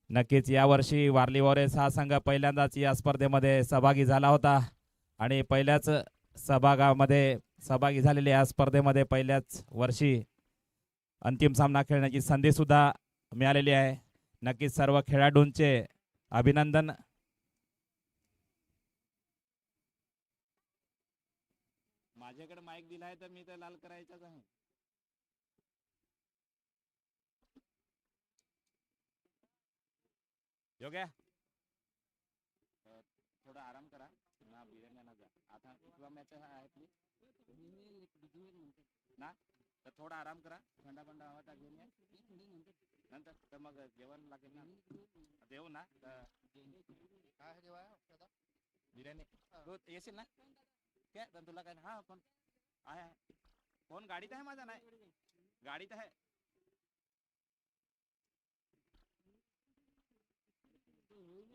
नक्कीच यावर्षी वारली वॉरियर्स हा संघ पहिल्यांदाच या स्पर्धेमध्ये सहभागी झाला होता आणि पहिल्याच सहभागामध्ये सहभागी झालेले या स्पर्धेमध्ये पहिल्याच वर्षी अंतिम सामना खेळण्याची संधी सुद्धा मिळालेली आहे. नक्कीच सर्व खेळाडूंचे अभिनंदन. माझ्याकडे माईक दिलाय तर मी तर लाल करायचाच आहे. योग्य थोडा आराम करा ना, बिर्याणी जा आता किंवा मॅच आहे आपली ना, तर थोडा आराम करा, थंडा थंडा हवा घेऊन या नंतर, तर मग जेवण लागेल ना, देऊ ना काय जेव्हा बिर्याणी तू येशील ना काय, तर तुला काय हा पण आहे फोन गाडीत आहे, माझा नाही गाडीत आहे.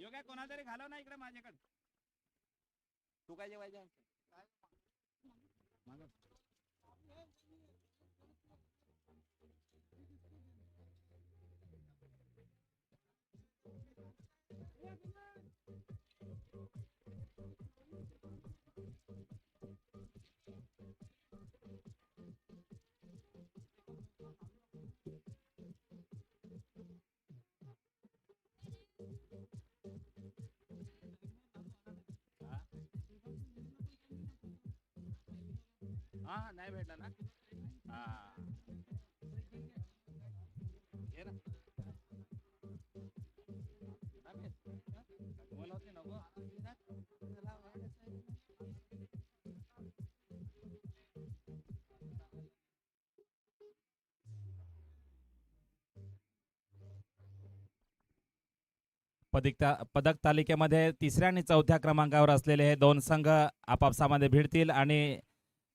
यो काय कोणा तरी घालव ना इकडे माझ्याकडे, तू काय जेवायचं हा नाही भेटला ना, हा ये ना बोल होते नको. पदक तालिकेमध्ये तिसऱ्या आणि चौथ्या क्रमांकावर असलेले हे दोन संघ आपापसामध्ये भिडतील आणि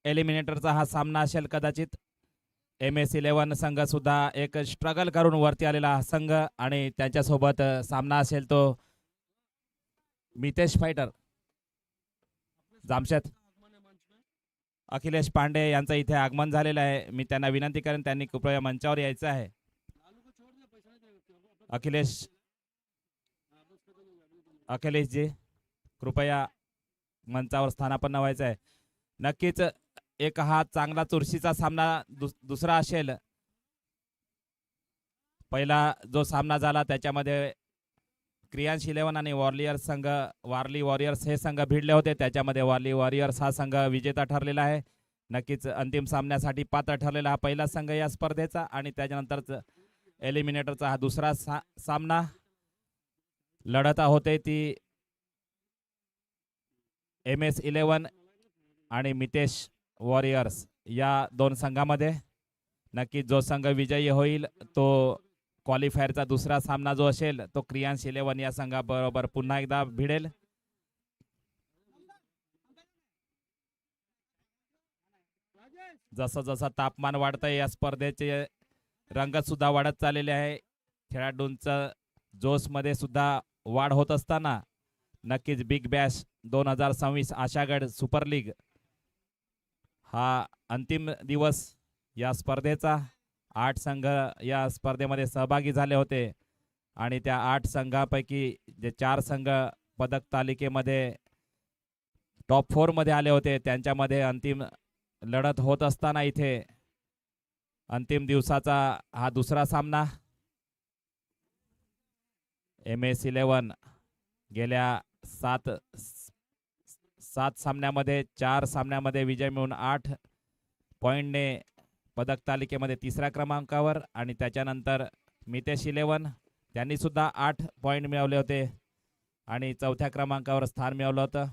एलिमिनेटरचा हा सामना असेल कदाचित. MS11 संघ सुद्धा एक स्ट्रगल करून वरती आलेला संघ आणि त्यांच्यासोबत सामना असेल तो मितेश फायटर जामशेद. अखिलेश पांडे यांचं इथे आगमन झालेलं आहे. मी त्यांना विनंती करेन त्यांनी कृपया मंचावर यायचं आहे. अखिलेश जी कृपया मंचावर स्थानापन्न व्हायचं आहे. नक्कीच एक हा चांगला चुरशीचा सामना दुसरा असेल. पहिला जो सामना झाला त्याच्यामध्ये क्रियांश 11 आणि वारली वॉरियर्स हे संघ भिडले होते. त्याच्यामध्ये वारली वॉरियर्स हा संघ विजेता ठरलेला आहे. नक्कीच अंतिम सामन्यासाठी पात्र ठरलेला हा पहिला संघ या स्पर्धेचा आणि त्याच्यानंतरच एलिमिनेटरचा हा दुसरा सामना लढत होते ती MS11 आणि मितेश वॉरियर्स या दोन संघामध्ये. नक्कीच जो संघ विजयी होईल तो क्वालिफायरचा दुसरा सामना जो असेल तो क्रियांश 11 या संघाबरोबर पुन्हा एकदा भिडेल. जसं जसं तापमान वाढतंय या स्पर्धेचे रंगत सुद्धा वाढत चाललेले आहे. खेळाडूंचं जोश मध्ये सुद्धा वाढ होत असताना नक्कीच बिग बॅश 2026 आशागड सुपर लीग हा अंतिम दिवस या स्पर्धेचा. 8 संघ या स्पर्धेमध्ये सहभागी झाले होते आणि त्या 8 संघापैकी जे 4 संघ पदक तालिकेमध्ये टॉप 4 मध्ये आले होते त्यांच्यामध्ये अंतिम लढत होत असताना इथे अंतिम दिवसाचा हा दुसरा सामना. MS11 गेल्या 7 सामन्यामध्ये 4 सामन्यामध्ये विजय मिळून 8 पॉइंटने पदक तालिकेमध्ये तिसऱ्या क्रमांकावर आणि त्याच्यानंतर मितेश 11 त्यांनी सुद्धा 8 पॉइंट मिळवले होते आणि चौथ्या क्रमांकावर स्थान मिळवलं होतं.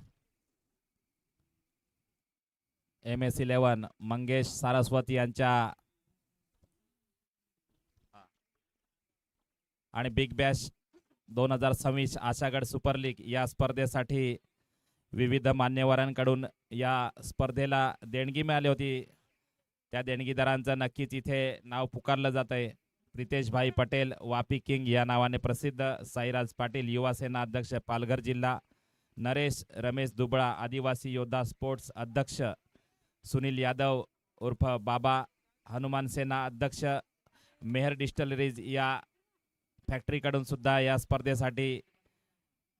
MS11 मंगेश सारस्वती यांच्या आणि बिग बॅश 2026 आशागड सुपर लीग या स्पर्धेसाठी विविध मान्यवरांकडून या स्पर्धेला देणगी मिळाली होती. त्या देणगीदारांचं नक्कीच इथे नाव पुकारलं जात आहे. प्रितेश भाई पटेल वापी किंग या नावाने प्रसिद्ध, साईराज पाटील युवा सेना अध्यक्ष पालघर जिल्हा, नरेश रमेश दुबळा आदिवासी योद्धा स्पोर्ट्स अध्यक्ष, सुनील यादव उर्फ बाबा हनुमान सेना अध्यक्ष, मेहर डिस्टलरीज या फॅक्टरीकडून सुद्धा या स्पर्धेसाठी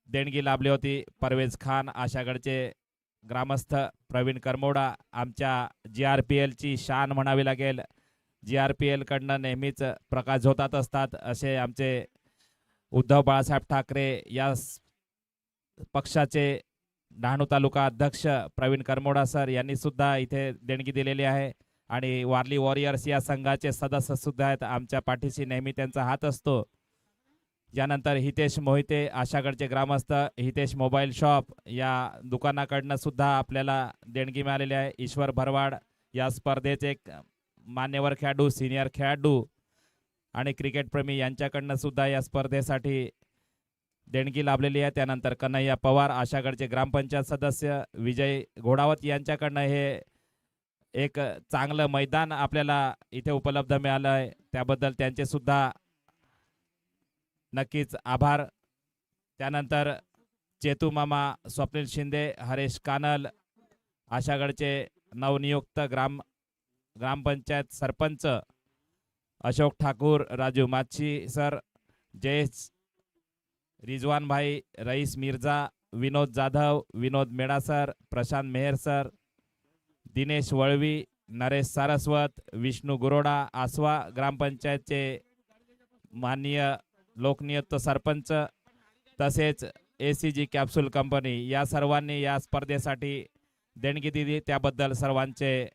देणगी लाभली होती. परवेज खान आशागडचे ग्रामस्थ प्रवीण करमोडा आमच्या GRPL ची शान म्हणावी लागेल. GRPL कडनं नेहमीच प्रकाश झोतात असतात असे आमचे उद्धव बाळासाहेब ठाकरे या पक्षाचे डहाणू तालुका अध्यक्ष प्रवीण करमोडा सर यांनी सुद्धा इथे देणगी दिलेली आहे. आणि वारली वॉरियर्स या संघाचे सदस्य सुद्धा आहेत. आमच्या पाठीशी नेहमी त्यांचा हात असतो. यानंतर हितेश मोहिते आशागडचे ग्रामस्थ हितेश मोबाईल शॉप या दुकानाकडनं सुद्धा आपल्याला देणगी मिळालेली आहे. ईश्वर भरवाड या स्पर्धेचे एक मान्यवर खेळाडू सिनियर खेळाडू आणि क्रिकेट प्रेमी यांच्याकडनं सुद्धा या स्पर्धेसाठी देणगी लाभलेली आहे. त्यानंतर कन्हैया पवार आशागडचे ग्रामपंचायत सदस्य विजय घोडावत यांच्याकडनं हे एक चांगलं मैदान आपल्याला इथे उपलब्ध मिळालं आहे. त्याबद्दल त्यांचे सुद्धा नक्कीच आभार. त्यानंतर चेतू मामा स्वप्नील शिंदे हरेश कानल आशागडचे नवनियुक्त ग्रामपंचायत सरपंच अशोक ठाकूर राजू माच्छी सर जयेश रिजवान भाई रईस मिर्झा विनोद जाधव विनोद मेडा सर प्रशांत मेहर सर दिनेश वळवी नरेश सारस्वत विष्णू गुरोडा आसवा ग्रामपंचायतचे माननीय लोकनियुक्त सरपंच तसेच ACG कॅप्सूल कंपनी या सर्वांनी या स्पर्धेसाठी देणगी दिली. त्याबद्दल सर्वांचे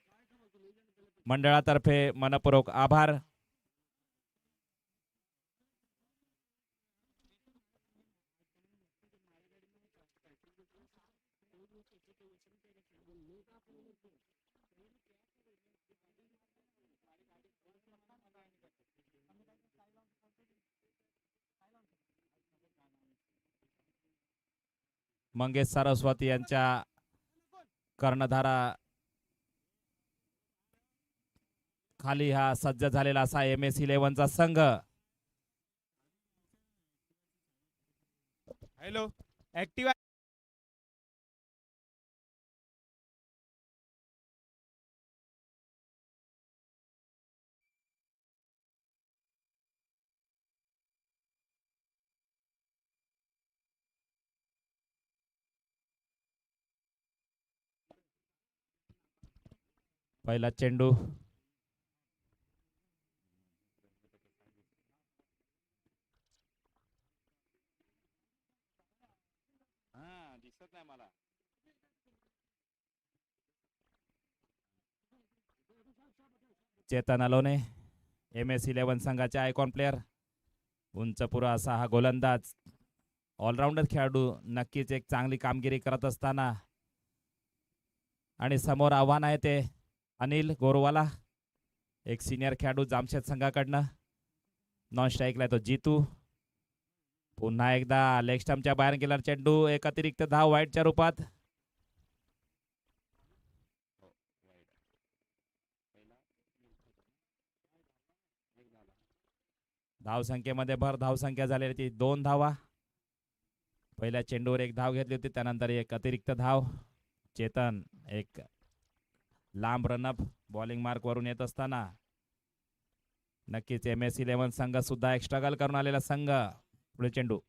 मंडळातर्फे मनपूर्वक आभार. मंगेश सारस्वती यांच्या कर्णधारा खाली हा सज्ज झालेला असा MS11चा संघ. हॅलो ऍक्टिव्ह पहिला चेंडू दिसत नाही मला. चेतन अलोने MS11 संघाचे आयकॉन प्लेयर. उंचपुरा असा हा गोलंदाज ऑलराऊंडर खेळाडू नक्कीच एक चांगली कामगिरी करत असताना आणि समोर आव्हान आहे ते अनिल गोरवाला एक सिनियर खेळाडू जामशेद संघाकडनं. नॉन स्ट्राईकला तो जीतू. पुन्हा एकदा लेग स्टंपच्या बाहेर गेला चेंडू. एक अतिरिक्त धाव वाईटच्या रूपात. धावसंख्येमध्ये भर धावसंख्या झालेली ती 2 धावा. पहिल्या चेंडूवर एक धाव घेतली होती त्यानंतर एक अतिरिक्त धाव. चेतन एक लांब रनअप बॉलिंग मार्क वरून येत असताना नक्कीच MS11 संघ सुद्धा एक स्ट्रगल करून आलेला संघ. पुढे चेंडू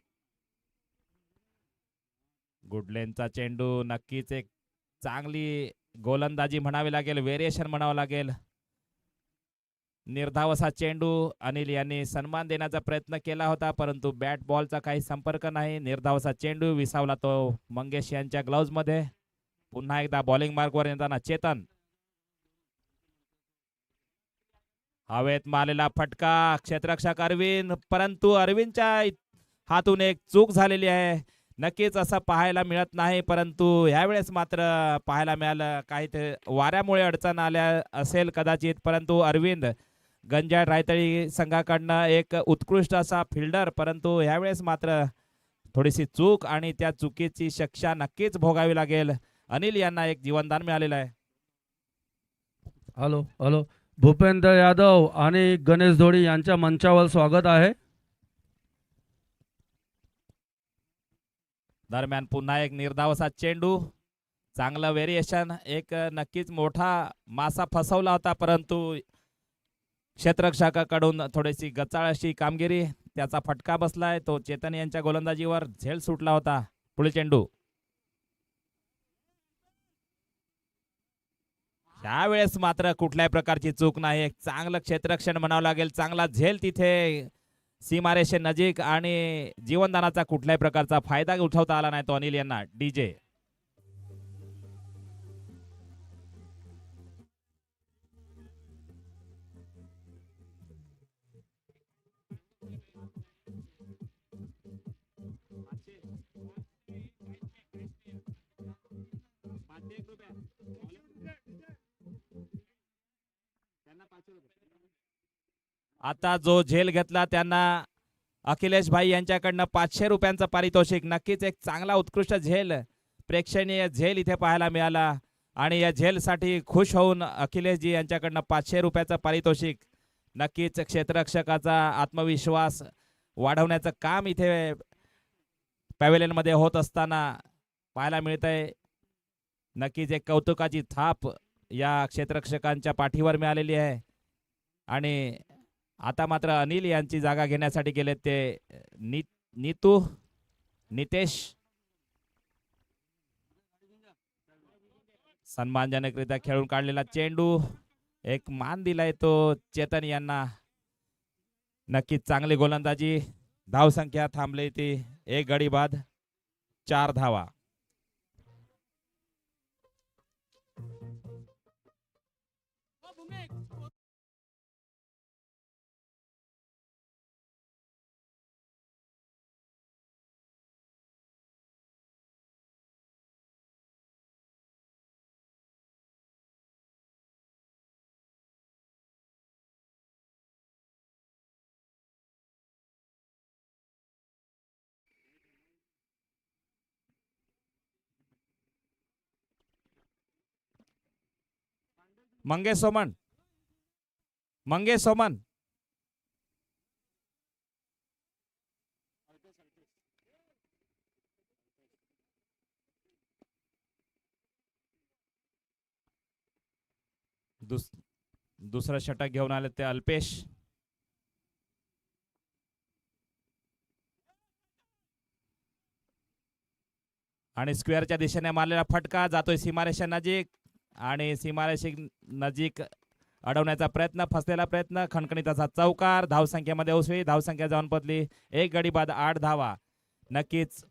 गुडलेनचा चेंडू. नक्कीच एक चांगली गोलंदाजी म्हणावी लागेल व्हेरिएशन म्हणावं लागेल. निर्धाव असा चेंडू. अनिल यांनी सन्मान देण्याचा प्रयत्न केला होता परंतु बॅट बॉलचा काही संपर्क नाही. निर्धाव असा चेंडू विसावला तो मंगेश यांच्या ग्लाउज मध्ये. पुन्हा एकदा बॉलिंग मार्कवर येताना चेतन. हवेत मारलेला फटका क्षेत्ररक्षक अरविंद परंतु अरविंदच्या हातून एक चूक झालेली आहे. नक्कीच असं पाहायला मिळत नाही परंतु ह्यावेळेस मात्र पाहायला मिळालं. काही ते वाऱ्यामुळे अडचण आल्या असेल कदाचित परंतु अरविंद गंजाळ रायतळी संघाकडनं एक उत्कृष्ट असा फिल्डर परंतु ह्यावेळेस मात्र थोडीशी चूक आणि त्या चुकीची शिक्षा नक्कीच भोगावी लागेल. अनिल यांना एक जीवनदान मिळालेलं आहे. हॅलो हॅलो भूपेंद्र यादव आणि गणेश धोडी यांच्या मंचावर स्वागत आहे. दरम्यान पुन्हा एक निर्धाव असा चेंडू. चांगलं व्हेरिएशन. एक नक्कीच मोठा मासा फसवला होता परंतु क्षेत्ररक्षकाकडून थोडीशी गचाळ अशी कामगिरी. त्याचा फटका बसलाय. तो चेतन यांच्या गोलंदाजीवर झेल सुटला होता. पुढील चेंडू यावेळेस मात्र कुठल्याही प्रकारची चूक नाही. एक चांगलं क्षेत्ररक्षण म्हणावं लागेल. चांगला झेल तिथे सीमारेषे नजीक आणि जीवनदानाचा कुठल्याही प्रकारचा फायदा उठवता आला नाही तो अनिल यांना. डीजे आता जो झेल घेतला त्यांना अखिलेश भाई यांच्याकडनं 500 रुपयांचं पारितोषिक. नक्कीच एक चांगला उत्कृष्ट झेल, प्रेक्षणीय झेल इथे पाहायला मिळाला आणि या झेलसाठी खुश होऊन अखिलेशजी यांच्याकडनं 500 रुपयाचं पारितोषिक. नक्कीच क्षेत्ररक्षकाचा आत्मविश्वास वाढवण्याचं काम इथे पॅव्हेलियन मध्ये होत असताना पाहायला मिळतंय. नक्कीच एक कौतुकाची थाप या क्षेत्ररक्षकांच्या पाठीवर मिळालेली आहे आणि आता मात्र अनिल यांची जागा घेण्यासाठी गेले ते नितेश. सन्मानजनकरित्या खेळून काढलेला चेंडू, एक मान दिलाय तो चेतन यांना. नक्कीच चांगली गोलंदाजी. धावसंख्या थांबली ती 1 गडी बाद 4 धावा. मंगेश सोमन दुसरं षटक घेऊन आले ते अल्पेश. आणि स्क्वेअरच्या दिशेने मारलेला फटका जातोय सीमारेषा नजीक आणि सीमारेषे नजीक अडवण्याचा प्रयत्न, फसलेला प्रयत्न, खणखणीत असा चौकार. धावसंख्येमध्ये उसळी, धावसंख्या जाऊन पडली 1 गडी बाद 8 धावा. नक्कीच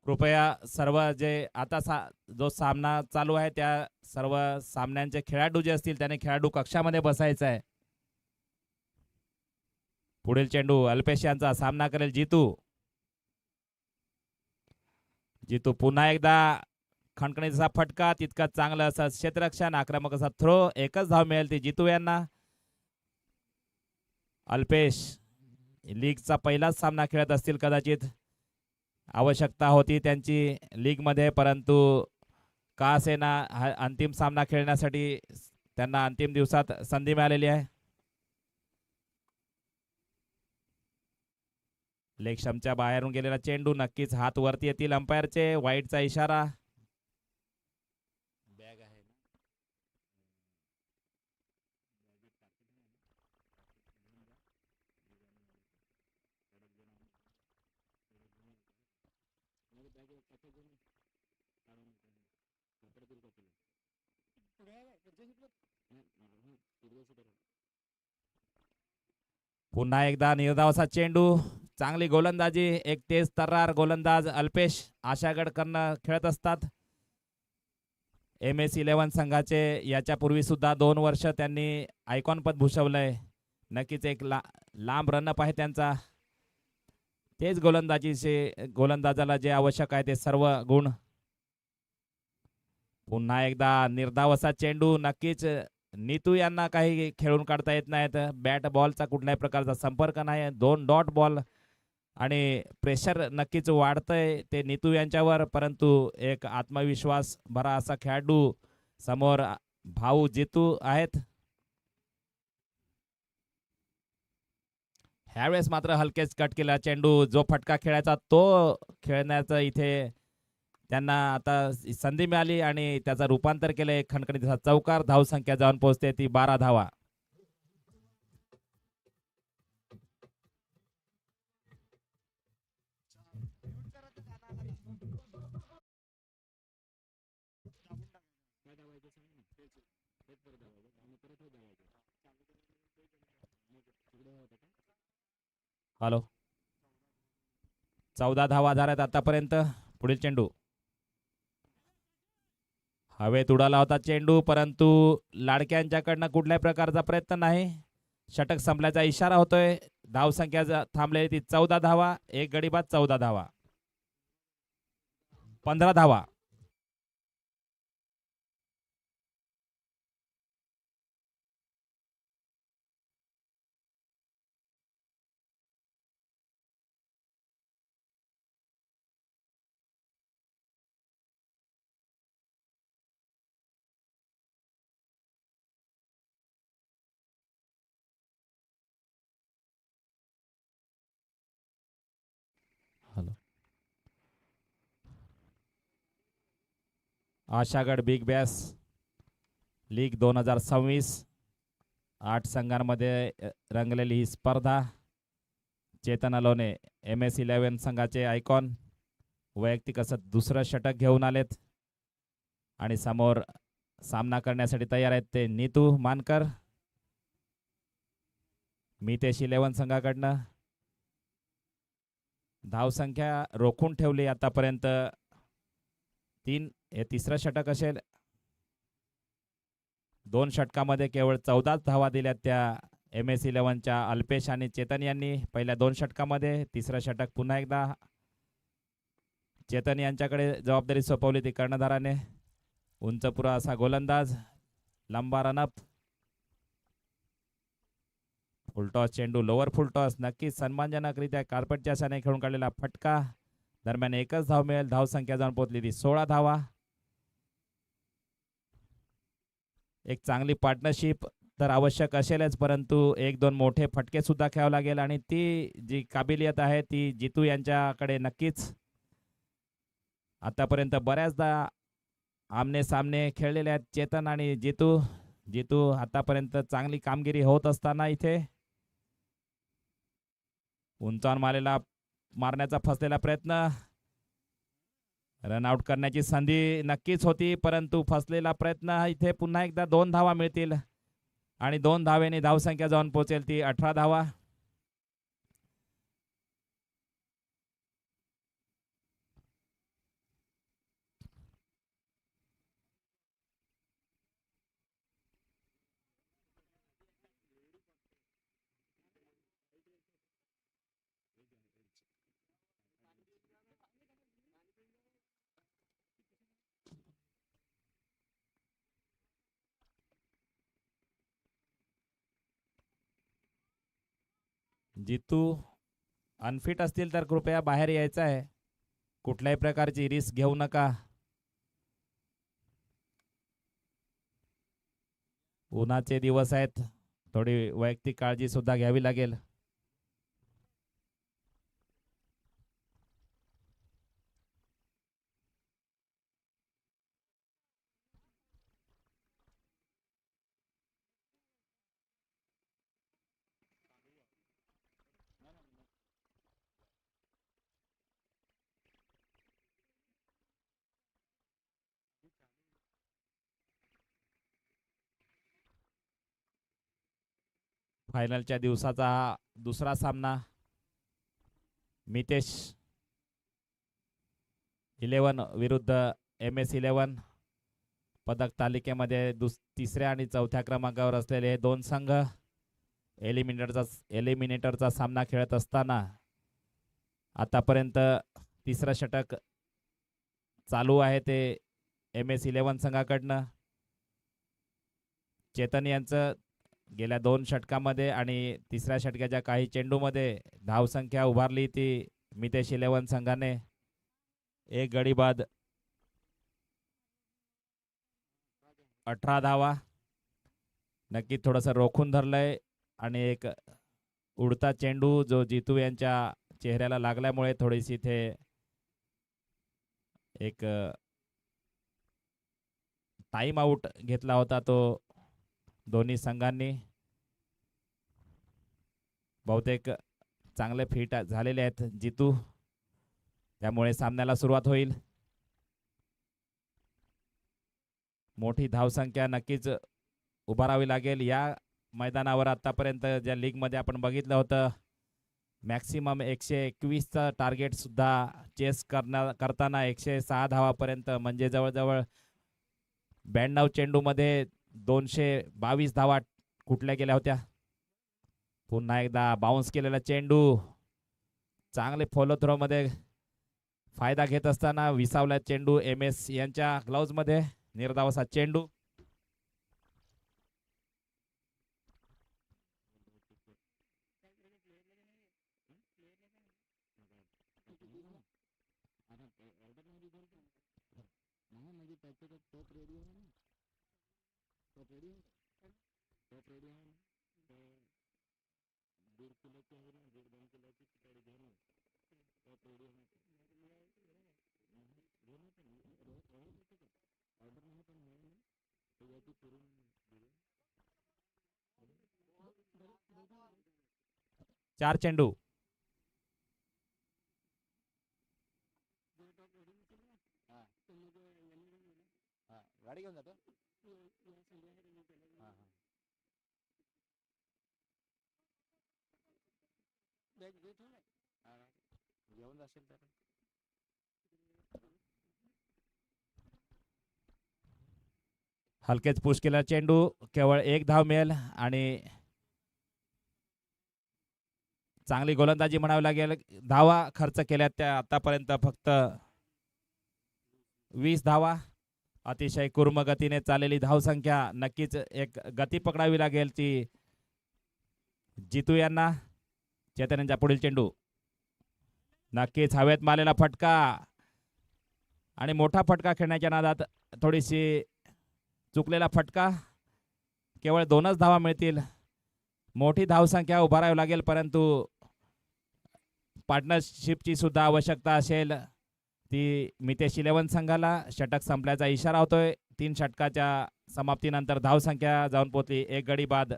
कृपया सर्व जे आता जो सामना चालू आहे त्या सर्व सामन्यांचे खेळाडू जे असतील त्याने खेळाडू कक्षामध्ये बसायचं आहे. पुढील चेंडू अल्पेश यांचा सामना करेल जितू. पुन्हा एकदा खणखणीचा फटका, तितका चांगला असा क्षेत्ररक्षण, आक्रमक असा थ्रो. 1च धाव मिळेल ती जितू यांना. अल्पेश लीगचा पहिलाच सामना खेळत असतील कदाचित. आवश्यकता होती त्यांची लीग मध्ये, परंतु का असेना अंतिम सामना खेळण्यासाठी त्यांना अंतिम दिवसात संधी मिळालेली आहे. लेग स्टंपच्या बाहेरून गेलेला चेंडू. नक्कीच हात वरती येतील अंपायरचे. वाईटचा इशारा. बॅग आहे पुन्हा एकदा निर्धावाचा चेंडू. चांगली गोलंदाजी. एक तेज तर्रार गोलंदाज अल्पेश आशागड करणं खेळत असतात. MS11 संघाचे याच्यापूर्वी सुद्धा 2 वर्ष त्यांनी आयकॉन पद भूषवलंय. नक्कीच एक लांब रनअप आहे त्यांचा. तेच गोलंदाजाला जे आवश्यक आहे ते सर्व गुण. पुन्हा एकदा निर्धावाचा चेंडू. नक्कीच नीतू यांना काही खेळून काढता येत नाहीत. बॅट बॉलचा कुठल्याही प्रकारचा संपर्क नाही. 2 डॉट बॉल आणि प्रेशर नक्कीच वाढतंय ते नीतू यांच्यावर, परंतु एक आत्मविश्वास भरा असा खेळाडू समोर भाऊ जितू आहेत. ह्यावेळेस मात्र हलकेच कट केला चेंडू. जो फटका खेळायचा तो खेळण्याचं इथे त्यांना आता संधी मिळाली आणि त्याचं रूपांतर केले खणखणीत चौकार. धावसंख्या जाऊन पोहोचते ती 12 धावा. हॅलो, 14 धावा झाल्यात आतापर्यंत. पुढील चेंडू हवेत उडाला होता चेंडू, परंतु लाडक्यांच्याकडनं कुठल्याही प्रकारचा प्रयत्न नाही. षटक संपल्याचा इशारा होतोय. धावसंख्या थांबलेली ती 14 धावा. एक गडी बाद 14 धावा. 15 धावा. Hello, Ashagad big bash league 2026. 8 संघांमध्ये रंगलेली ही स्पर्धा. चेतन अलोने MS11 संघाचे आयकॉन वैयक्तिक असं दुसरं षटक घेऊन आलेत आणि समोर सामना करण्यासाठी तयार आहेत ते नीतू मानकर मितेश 11 संघाकडनं. धावसंख्या रोखून ठेवली आतापर्यंत 3. हे तिसरं षटक असेल. 2 षटकामध्ये केवळ 14 धावा दिल्यात त्या MS11च्या अल्पेश आणि चेतन यांनी पहिल्या 2 षटकामध्ये. तिसरं षटक पुन्हा एकदा चेतन यांच्याकडे जबाबदारी सोपवली ती कर्णधाराने. उंचपुरा असा गोलंदाज, लंबा रनअप, फुलटॉस चेंडू, लोअर फुलटॉस. नक्कीच सन्मानजनकरित्या कार्पेटच्या साने खेळून काढलेला फटका. दरम्यान एकच धाव मिळेल. धावसंख्या जाऊन पोहोचली ती 16 धावा. एक चांगली पार्टनरशिप तर आवश्यक असेलच, परंतु 1-2 मोठे फटके सुद्धा खेळावे लागेल आणि ती जी काबिलियत आहे ती जितू यांच्याकडे नक्कीच आतापर्यंत बऱ्याचदा आमने सामने खेळलेले आहेत चेतन आणि जितू. जितू आतापर्यंत चांगली कामगिरी होत असताना इथे उंचावर मारण्याचा फसलेला प्रयत्न. रनआउट करण्याची संधी नक्कीच होती, परंतु फसलेला प्रयत्न. इथे पुन्हा एकदा 2 धावा मिळतील आणि 2 धावेने धावसंख्या जाऊन पोहोचेल ती 18 धावा. जितू अनफिट असतील तर कृपया बाहेर यायचं आहे. कुठल्याही प्रकारची रिस्क घेऊ नका. उन्हाचे दिवस आहेत, थोडी वैयक्तिक काळजी सुद्धा घ्यावी लागेल. फायनलच्या दिवसाचा हा दुसरा सामना. मितेश 11 विरुद्ध MS11. पदक तालिकेमध्ये तिसऱ्या आणि चौथ्या क्रमांकावर असलेले हे 2 संघ एलिमिनेटरचा सामना खेळत असताना आतापर्यंत तिसरं षटक चालू आहे ते MS11 संघाकडनं. चेतन यांचं गेल्या 2 षटकामध्ये आणि तिसऱ्या षटकाच्या काही चेंडूमध्ये धावसंख्या उभारली ती मितेश 11 संघाने. एक गडी बाद. 18 धावा. नक्की थोडंसं रोखून धरलंय आणि एक उडता चेंडू जो जितू यांच्या चेहऱ्याला लागल्यामुळे थोडीशी इथे एक टाइम आउट घेतला होता तो दोन्ही संघांनी. बहुतेक चांगले फिट झालेले आहेत जितू, त्यामुळे सामन्याला सुरुवात होईल. मोठी धावसंख्या नक्कीच उभारावी लागेल या मैदानावर. आतापर्यंत ज्या लीगमध्ये आपण बघितलं होतं मॅक्सिमम 121चं टार्गेट सुद्धा चेस करताना 106 धावापर्यंत, म्हणजे जवळजवळ 92 चेंडूमध्ये 222 धावा कुठल्या गेल्या होत्या. पुन्हा एकदा बाउन्स केलेला चेंडू चांगले फॉलो थ्रो मध्ये फायदा घेत असताना विसावला चेंडू MS यांच्या ग्लाउज मध्ये. निर्धावाचा चेंडू चार चेंडू. गाडी घेऊन जातो. घेऊन जाशील तर हलकेच पुश केला चेंडू. केवळ एक धाव मिळेल आणि चांगली गोलंदाजी म्हणावी लागेल. धावा खर्च केल्या त्या आतापर्यंत फक्त 20 धावा. अतिशय कुर्म गतीने चाललेली धावसंख्या. नक्कीच एक गती पकडावी लागेल ती जितू यांना. चेतन यांचा पुढील चेंडू नक्कीच हवेत मारलेला फटका आणि मोठा फटका खेळण्याच्या नादात थोडीशी चुकलेला फटका. केवळ 2च धावा मिळतील. मोठी धावसंख्या उभारावी लागेल, परंतु पार्टनरशिपची सुद्धा आवश्यकता असेल ती मितेश 11 संघाला. षटक संपल्याचा इशारा होतोय. 3 षटकाच्या समाप्तीनंतर धावसंख्या जाऊन पोहोचली 1 गडी बाद.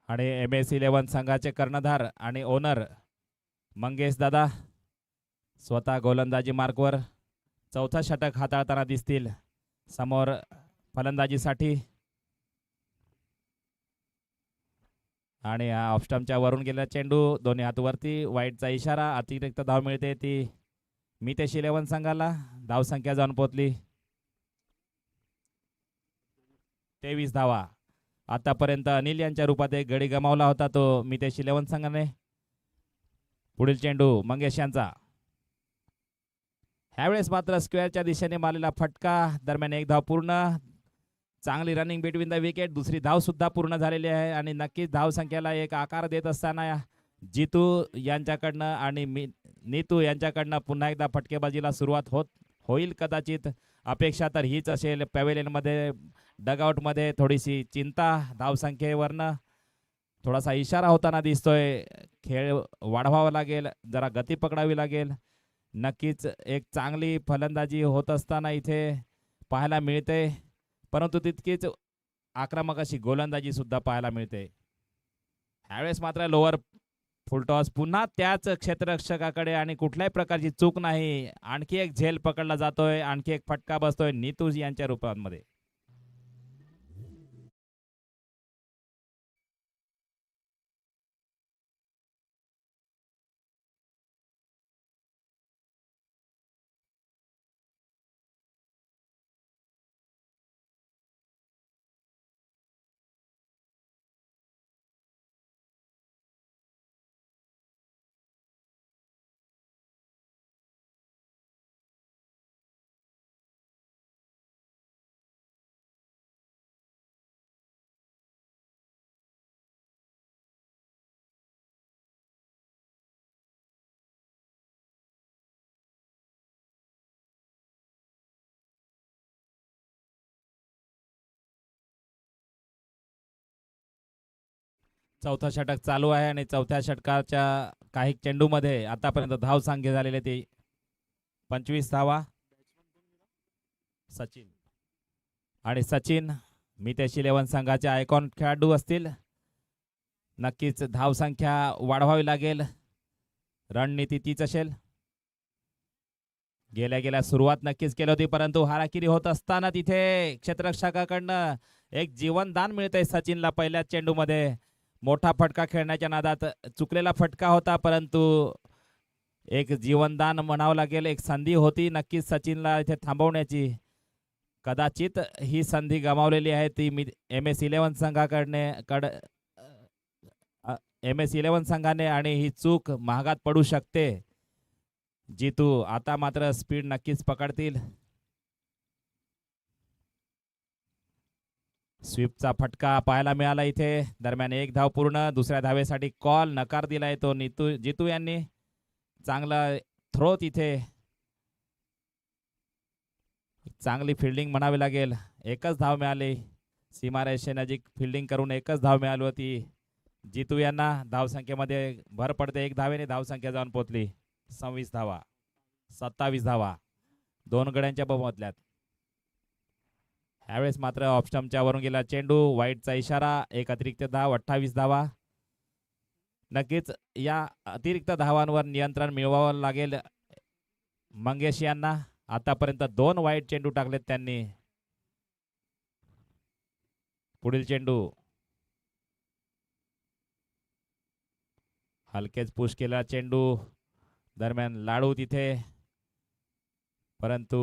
आणि MS 11 संघाचे कर्णधार आणि ओनर मंगेश दादा स्वतः गोलंदाजी मार्कवर. चौथा षटक हाताळताना दिसतील समोर फलंदाजीसाठी. आणि हा ऑफस्टंपच्या वरून गेलेला चेंडू दोन्ही हात वरती. वाईटचा इशारा. अतिरिक्त धाव मिळते ती मितेश 11 संघाला. धावसंख्या जाऊन पोहोचली 23 धावा. आतापर्यंत अनिल यांच्या रूपात एक गडी गमावला होता तो मितेश 11 संघाने. पुढील चेंडू मंगेश यांचा. ह्यावेळेस मात्र स्क्वेअरच्या दिशेने मारलेला फटका. दरम्यान एक धाव पूर्ण. चांगली रनिंग बिटवीन द विकेट. दुसरी धाव सुद्धा पूर्ण झालेली आहे आणि नक्कीच धावसंख्येला एक आकार देत असताना जितू यांच्याकडनं आणि नीतू यांच्याकडनं पुन्हा एकदा फटकेबाजीला सुरुवात होईल कदाचित. अपेक्षा तर हीच असेल. पॅव्हेलियनमध्ये डगआउटमध्ये थोडीशी चिंता धावसंख्येवरनं. थोडासा इशारा होताना दिसतोय. खेळ वाढवावा लागेल, जरा गती पकडावी लागेल. नक्कीच एक चांगली फलंदाजी होत असताना इथे पाहायला मिळते, परंतु तितकीच आक्रमक अशी गोलंदाजी सुद्धा पाहायला मिळते. ह्यावेळेस मात्र लोअर फुलटॉस पुन्हा त्याच क्षेत्ररक्षकाकडे आणि कुठल्याही प्रकारची चूक नाही. आणखी एक झेल पकडला जातोय, आणखी एक फटका बसतोय नीतू यांच्या रूपामध्ये. चौथा षटक चालू आहे आणि चौथ्या षटकाच्या काही चेंडूमध्ये आतापर्यंत धाव सांगे झालेले ते 25 धावा. सचिन आणि सचिन मितेश 11 संघाचे आयकॉन खेळाडू असतील. नक्कीच धावसंख्या वाढवावी लागेल. रणनीती तीच असेल. गेल्या सुरुवात नक्कीच केली होती, परंतु हाराकिरी होत असताना तिथे क्षेत्ररक्षकाकडनं एक जीवनदान मिळतंय सचिनला पहिल्या चेंडूमध्ये. मोठा फटका खेळण्याच्या नादात चुकलेला फटका होता, परंतु एक जीवनदान म्हणावं लागेल. एक संधी होती नक्कीच सचिनला इथे थांबवण्याची. कदाचित ही संधी गमावलेली आहे ती MS11 संघाने आणि ही चूक महागात पडू शकते. जितू आता मात्र स्पीड नक्कीच पकडतील. स्वीपचा फटका पाहायला मिळाला इथे. दरम्यान एक धाव पूर्ण. दुसऱ्या धावेसाठी कॉल नकार दिलाय तो जितू यांनी. चांगला थ्रो तिथे. चांगली फिल्डिंग म्हणावी लागेल. एकच धाव मिळाली. सीमारेषेनजीक फिल्डिंग करून एकच धाव मिळाली होती जितू यांना. धावसंख्येमध्ये भर पडते. एक धावेने धावसंख्या जाऊन पोहोचली 26 धावा. 27 धावा 2 गड्यांच्या बहुमतल्यात. ह्यावेळेस मात्र ऑफस्टम्पच्या वरून गेला चेंडू. वाईटचा इशारा. एक अतिरिक्त धाव 28 धावा. नक्कीच या अतिरिक्त धावांवर नियंत्रण मिळवावं लागेल मंगेश यांना. आतापर्यंत 2 वाईट चेंडू टाकलेत त्यांनी. पुढील चेंडू हलकेच पुश केला चेंडू. दरम्यान लाडू तिथे, परंतु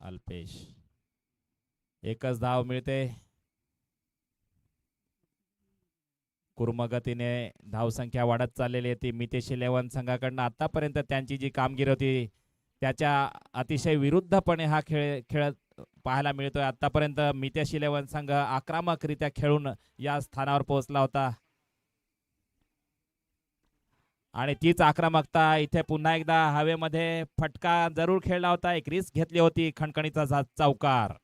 अल्पेश. एकच धाव मिळते. कुर्मगतीने धावसंख्या वाढत चाललेली आहे ती मितेश 11 संघाकडनं. आतापर्यंत त्यांची जी कामगिरी होती त्याच्या अतिशय विरुद्धपणे हा खेळ पाहायला मिळतोय. आतापर्यंत मितेश 11 संघ आक्रमकरित्या खेळून या स्थानावर पोहोचला होता आणि तीच आक्रमकता इथे पुन्हा एकदा हवेमध्ये फटका जरूर खेळला होता. एक रिस्क घेतली होती. खणखणीचा चौकार.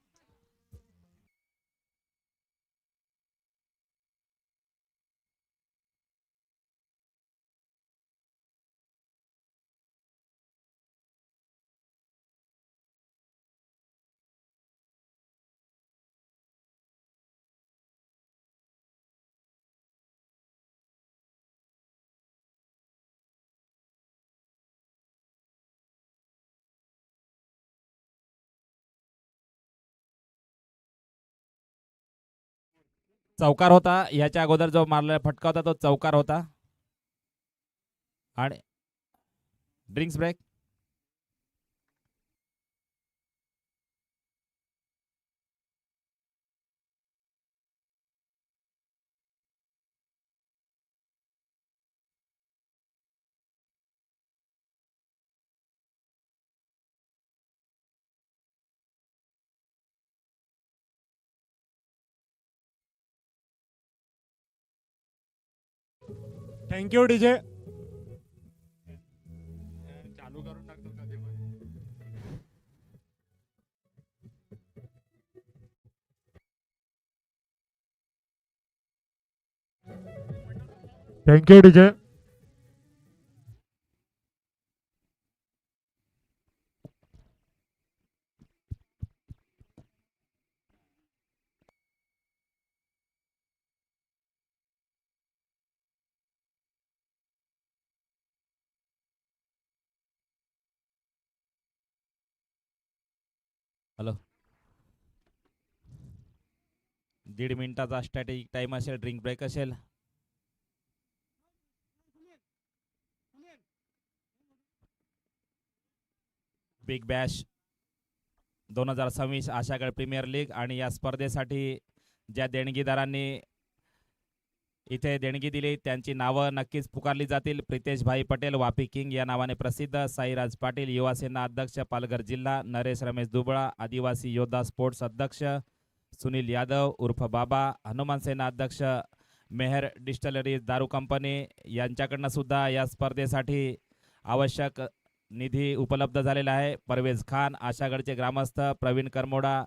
चौकार होता. याच्या अगोदर जो मारलेला फटका होता तो चौकार होता. आणि ड्रिंक्स ब्रेक. Thank you DJ. चालू करून टाकतो कधी पण. Thank you DJ. हॅलो. 1.5 मिनिटाचा स्ट्रॅटेजिक टाइम असेल. ड्रिंक ब्रेक असेल. बिग बॅश 2026 आशागड प्रीमियर लीग आणि या स्पर्धेसाठी ज्या देणगीदारांनी इथे देणगी दिली त्यांची नावं नक्कीच पुकारली जातील. प्रितेश भाई पटेल वापी किंग या नावाने प्रसिद्ध. साईराज पाटील युवा सेना अध्यक्ष पालघर जिल्हा. नरेश रमेश दुबळा आदिवासी योद्धा स्पोर्ट्स अध्यक्ष. सुनील यादव उर्फ बाबा हनुमान सेना अध्यक्ष. मेहर डिस्टलरी दारू कंपनी यांच्याकडनं सुद्धा या स्पर्धेसाठी आवश्यक निधी उपलब्ध झालेला आहे. परवेज खान आशागडचे ग्रामस्थ. प्रवीण करमोडा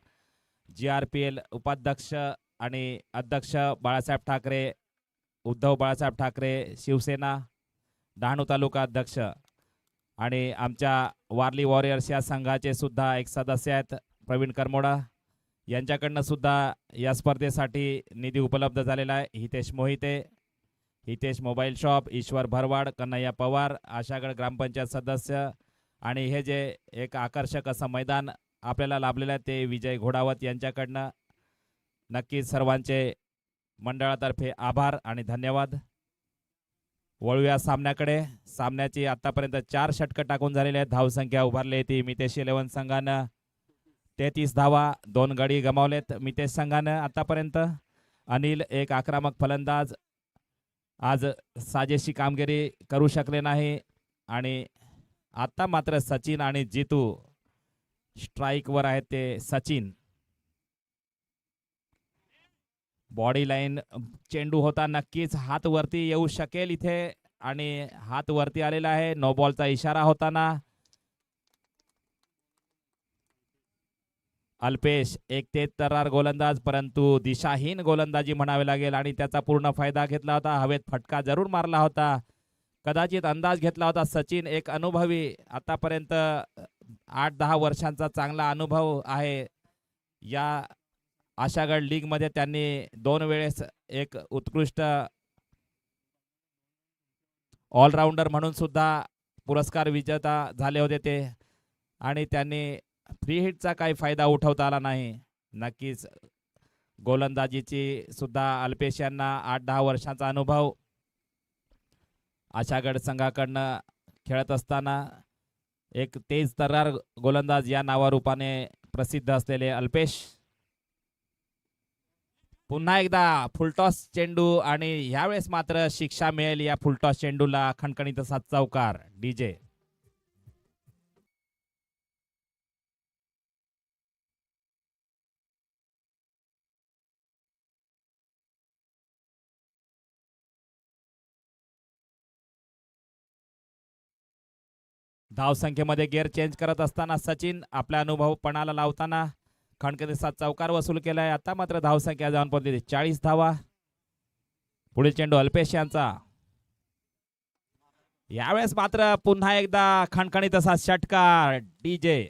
GRPL उपाध्यक्ष आणि अध्यक्ष बाळासाहेब ठाकरे, उद्धव बाळासाहेब ठाकरे शिवसेना डहाणू तालुका अध्यक्ष आणि आमच्या वारली वॉरियर्स या संघाचे सुद्धा एक सदस्य आहेत प्रवीण करमोडा, यांच्याकडनं सुद्धा या स्पर्धेसाठी निधी उपलब्ध झालेला आहे. हितेश मोहिते, हितेश मोबाईल शॉप, ईश्वर भरवाड, कन्हैया पवार, आशागड ग्रामपंचायत सदस्य आणि हे जे एक आकर्षक असं मैदान आपल्याला लाभलेलं आहे ते विजय घोडावत यांच्याकडनं. नक्कीच सर्वांचे मंडळातर्फे आभार आणि धन्यवाद. वळूया सामन्याकडे. सामन्याची आतापर्यंत 4 षटकं टाकून झालेली आहेत. धावसंख्या उभारली ती मितेश 11 संघानं 33 धावा, 2 गडी गमावलेत मितेश संघानं आतापर्यंत. अनिल एक आक्रमक फलंदाज आज साजेशी कामगिरी करू शकले नाही आणि आता मात्र सचिन आणि जितू स्ट्राईकवर आहेत. ते सचिन बॉडी लाईन चेंडू होता, नक्कीच हात वरती येऊ शकेल इथे आणि हात वरती आलेला आहे. नो बॉलचा इशारा होताना अल्पेश एक तेज तर्रार गोलंदाज, परंतु दिशाहीन गोलंदाजी म्हणावी लागेल आणि त्याचा पूर्ण फायदा घेतला होता. हवेत फटका जरूर मारला होता, कदाचित अंदाज घेतला होता. सचिन एक अनुभवी, आतापर्यंत 8-10 वर्षांचा चांगला अनुभव आहे. या आशागड लीग मध्ये त्यांनी 2 वेळेस एक उत्कृष्ट ऑलराऊंडर म्हणून सुद्धा पुरस्कार विजेता झाले होते ते, आणि त्यांनी फ्री हिटचा काही फायदा उठवता आला नाही. नक्कीच गोलंदाजीची सुद्धा अल्पेश यांना 8-10 वर्षांचा अनुभव. आशागड संघाकडनं खेळत असताना एक तेज तर्रार गोलंदाज या नावारूपाने प्रसिद्ध असलेले अल्पेश. पुन्हा एकदा फुलटॉस चेंडू आणि ह्यावेळेस मात्र शिक्षा मिळेल या फुलटॉस चेंडूला. खणखणीत असा चौकार डीजे. धावसंख्येमध्ये गिअर चेंज करत असताना सचिन आपला अनुभव पणाला लावताना खणखणीचा चौकार वसूल केलाय. आता मात्र धावसंख्या जाऊन पोहोचली 40 धावा. पुढील चेंडू अल्पेश यांचा. यावेळेस मात्र पुन्हा एकदा खणखणीत असा षटकार डीजे.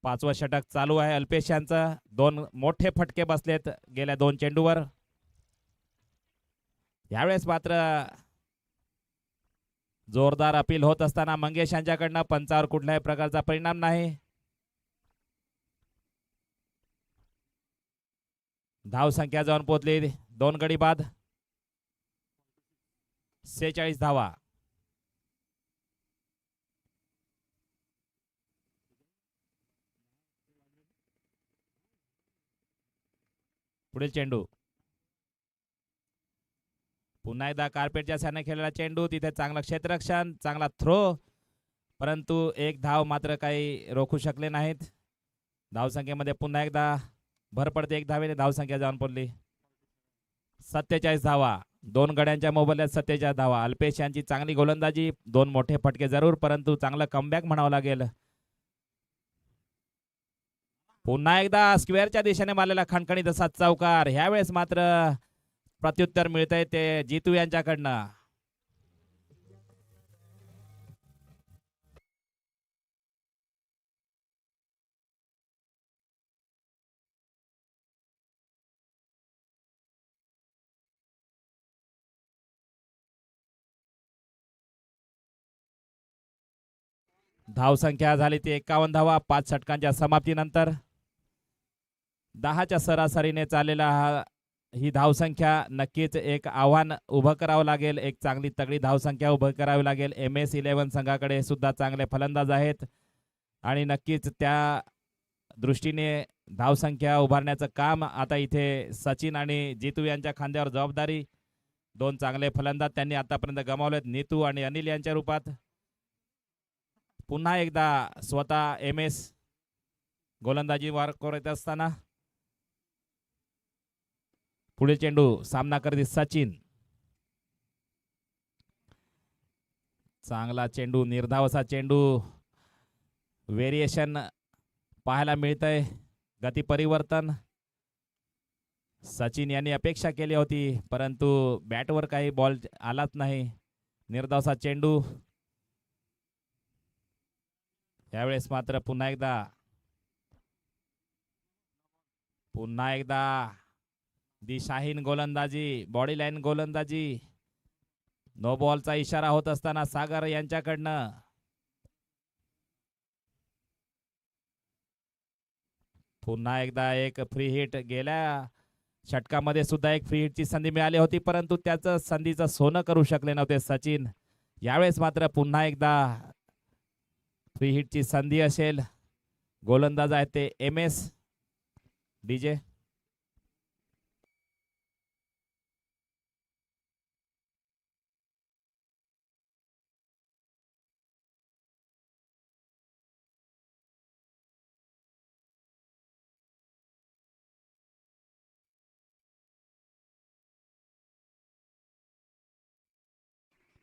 पाचवं षटक चालू आहे अल्पेश यांचं. 2 मोठे फटके बसलेत गेल्या 2 चेंडूवर. यावेळेस मात्र जोरदार अपील होत असताना मंगेश यांच्याकडनं पंचावर कुठल्याही प्रकारचा परिणाम नाही. धाव संख्या जाऊन पोहोचली 2 गडी बाद 46 धावा. पुढील चेंडू पुन्हा एकदा कार्पेटच्या साने खेळलेला चेंडू. तिथे चांगलं क्षेत्ररक्षण, चांगला थ्रो, परंतु एक धाव मात्र काही रोखू शकले नाहीत. धावसंख्येमध्ये पुन्हा एकदा भर पडते 1 धावेने. धावसंख्या जाऊन पडली 47 धावा. 2 गड्यांच्या मोबदल्यात 47 धावा. अल्पेश यांची चांगली गोलंदाजी, 2 मोठे फटके जरूर, परंतु चांगलं कमबॅक म्हणावं लागेल. पुन्हा एकदा स्क्वेअरच्या दिशेने मारलेला खणखणीत असा चौकार. ह्यावेळेस मात्र प्रत्युत्तर मिळतंय ते जितू यांच्याकडनं. धावसंख्या झाली ती 51 धावा 5 षटकांच्या समाप्तीनंतर. 10च्या सरासरीने चाललेला ही धावसंख्या नक्कीच एक आव्हान उभं करावं लागेल. एक चांगली तगडी धावसंख्या उभं करावी लागेल. MS 11 संघाकडे सुद्धा चांगले फलंदाज आहेत आणि नक्कीच त्या दृष्टीने धावसंख्या उभारण्याचं काम आता इथे सचिन आणि जितू यांच्या खांद्यावर जबाबदारी. दोन चांगले फलंदाज त्यांनी आतापर्यंत गमावलेत, नीतू आणि अनिल यांच्या रूपात. पुन्हा एकदा स्वतः एम एस गोलंदाजी वार करत असताना पुढील चेंडू सामना करते सचिन. चांगला चेंडू, निर्धावसा चेंडू, व्हेरिएशन पाहायला मिळतंय, गती परिवर्तन. सचिन यांनी अपेक्षा केली होती परंतु बॅटवर काही बॉल आलाच नाही. निर्धावसा चेंडू. यावेळेस मात्र पुन्हा एकदा दिशाहीन गोलंदाजी, बॉडी लाईन गोलंदाजी. नो बॉलचा इशारा होत असताना सागर यांच्याकडनं पुन्हा एकदा एक फ्री हिट. गेल्या षटकामध्ये सुद्धा एक फ्री हिटची संधी मिळाली होती परंतु त्याचं संधीचं सोनं करू शकले नव्हते सचिन. यावेळेस मात्र पुन्हा एकदा फ्री हिटची संधी असेल. गोलंदाज आहेत ते एम एस डीजे.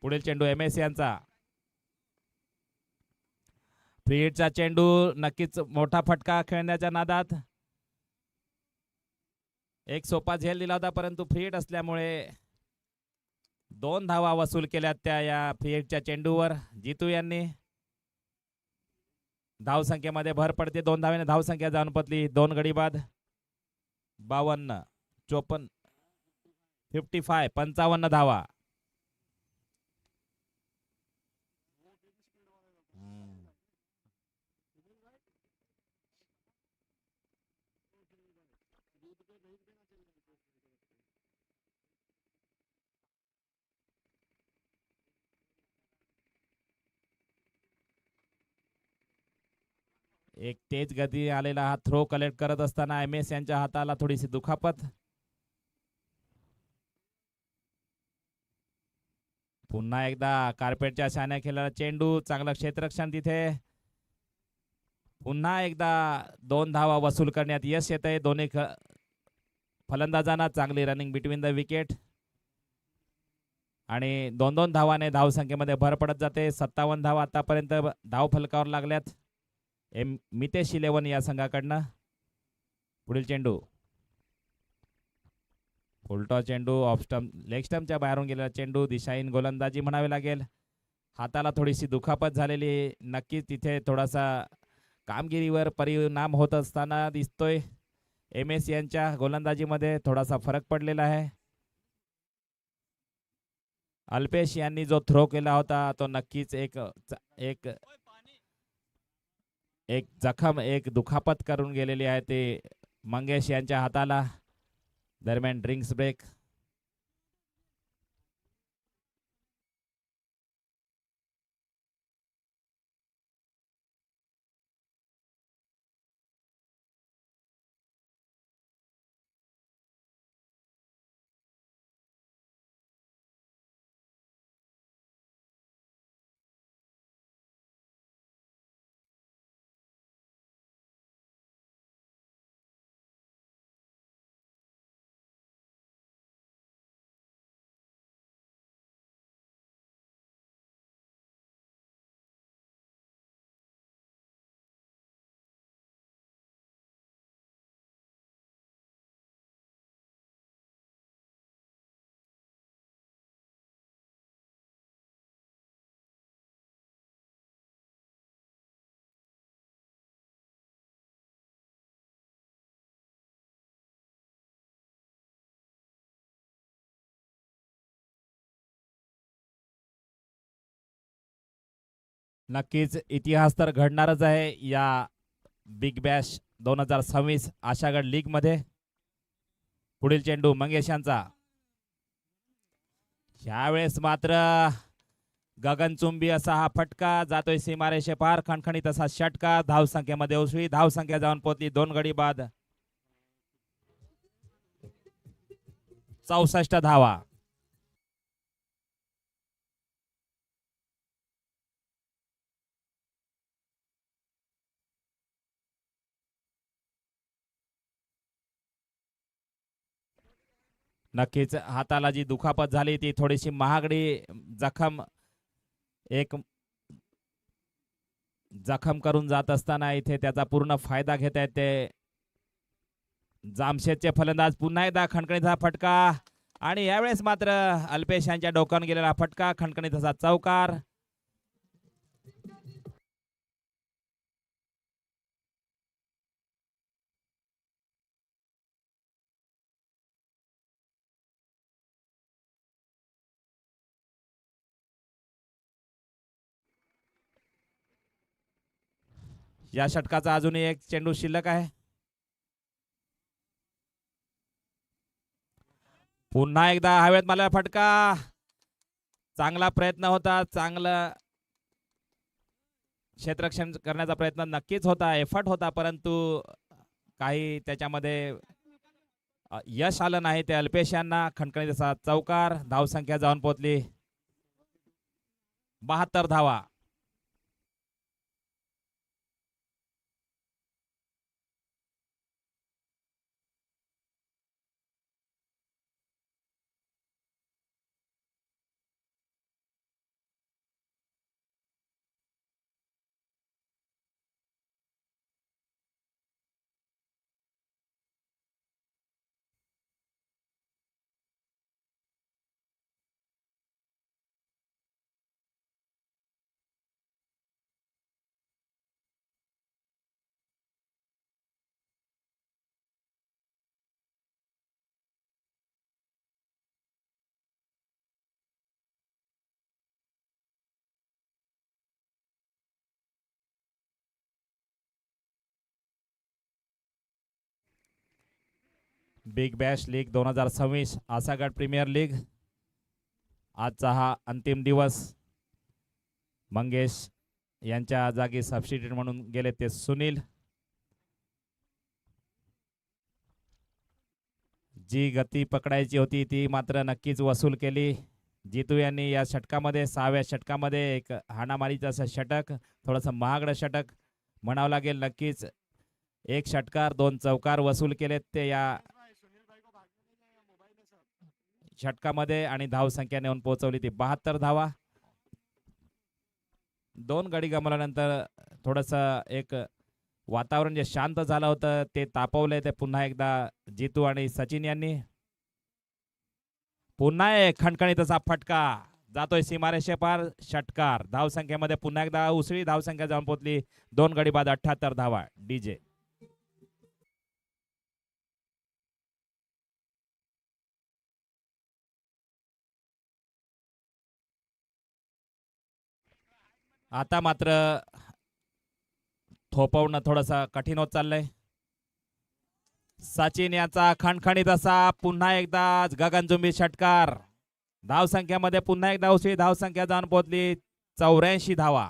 पुढील चेंडू एम एस यांचा. फ्री हिटचा चेंडू, नक्कीच मोठा फटका खेळण्याच्या नादात. एक सोपा झेल दिला होता परंतु फ्री हिट असल्यामुळे 2 धावा वसूल केल्या त्या या फ्री हिटच्या चेंडूवर जितू यांनी. धावसंख्येमध्ये भर पडते, 2 धावेने धावसंख्या जाऊन पतली. 2 गडी बाद. 52, 54, 55, 55 धावा. एक तेज गती आलेला हा थ्रो कलेक्ट करत असताना एम एस यांच्या हाताला थोडीशी दुखापत. पुन्हा एकदा कार्पेटच्या शाने खेळलेला चेंडू, चांगलं क्षेत्ररक्षण तिथे. पुन्हा एकदा 2 धावा वसूल करण्यात यश येत आहे दोन्ही फलंदाजांना. चांगली रनिंग बिटवीन द विकेट आणि 2-2 धावाने धावसंख्येमध्ये भर पडत जाते. 57 धावा आतापर्यंत धाव फलकावर लागल्यात मितेश 11 या संघाकडनं. पुढील चेंडू, उलटा चेंडू, ऑफ स्टंप, लेग स्टंपच्या बाहेरून गेलेला चेंडू. दिशाहीन गोलंदाजी म्हणावी लागेल. हाताला थोडीशी दुखापत झालेली, नक्कीच तिथे थोडासा कामगिरीवर परिणाम होत असताना दिसतोय. एम एस यांच्या गोलंदाजीमध्ये थोडासा फरक पडलेला आहे. अल्पेश यांनी जो थ्रो केला होता तो नक्कीच एक जखम, एक दुखापत करून गेलेली आहे ते मंगेश यांच्या हाताला. दरम्यान ड्रिंक्स ब्रेक. नक्कीच इतिहास तर घडणारच आहे या बिग बॅश 2026 आशागड लीग मध्ये. पुढील चेंडू मंगेश यांचा. यावेळेस मात्र गगनचुंबी असा हा फटका जातोय सीमारेषे पार. खणखणीत असा षटकार. धावसंख्येमध्ये उसळी. धावसंख्या जाऊन पोहोचली 2 गडी बाद 64 धावा. नक्कीच हाताला जी दुखापत झाली ती थोडीशी महागडी जखम एक जखम करून जात असताना इथे त्याचा पूर्ण फायदा घेत आहेत ते जामशेदचे फलंदाज. पुन्हा एकदा खणखणीचा फटका आणि यावेळेस मात्र अल्पेश यांच्या डोक्यावर गेलेला फटका. खणखणीत असा चौकार. या षटकाचा अजूनही एक चेंडू शिल्लक आहे. पुन्हा एकदा हवेत मारलेला फटका. चांगला प्रयत्न होता. चांगलं क्षेत्ररक्षण करण्याचा प्रयत्न नक्कीच होता. एफर्ट होता परंतु काही त्याच्यामध्ये यश आलं नाही ते अल्पेश यांना. खणखणीत असा चौकार. धावसंख्या जाऊन पोहोचली 72 धावा. Big bash league 2026 Asagad premier league आजचा हा अंतिम दिवस. मंगेश यांच्या जागी सबस्टिट्यूट म्हणून गेले ते सुनील. जी गती पकडायची होती ती मात्र नक्कीच वसूल केली जितू यांनी. या षटकामध्ये 6व्या षटकामध्ये एक हाणामारीचं असं षटक, थोडंसं महागडं षटक म्हणावं लागेल. नक्कीच एक षटकार 2 चौकार वसूल केलेत ते या षटकामध्ये आणि धावसंख्या नेऊन पोहोचवली ती 72 धावा. 2 गडी गमावल्यानंतर थोडंसं एक वातावरण जे शांत झालं होतं ते तापवलंय ते पुन्हा एकदा जितू आणि सचिन यांनी. पुन्हा एक खणखणीत असा फटका जातोय सीमारेषे पार. षटकार. धावसंख्येमध्ये पुन्हा एकदा उसळी. धावसंख्या जाऊन पोहोचली 2 गडी बाद 78 धावा. डीजे आता मात्र थोपवणं थोडंसं कठीण होत चाललंय. सचिन याचा खणखणीत असा पुन्हा एकदा गगनचुंबी षटकार. धावसंख्येमध्ये पुन्हा एकदा उसळी. धावसंख्या जाऊन पोहोचली 84 धावा.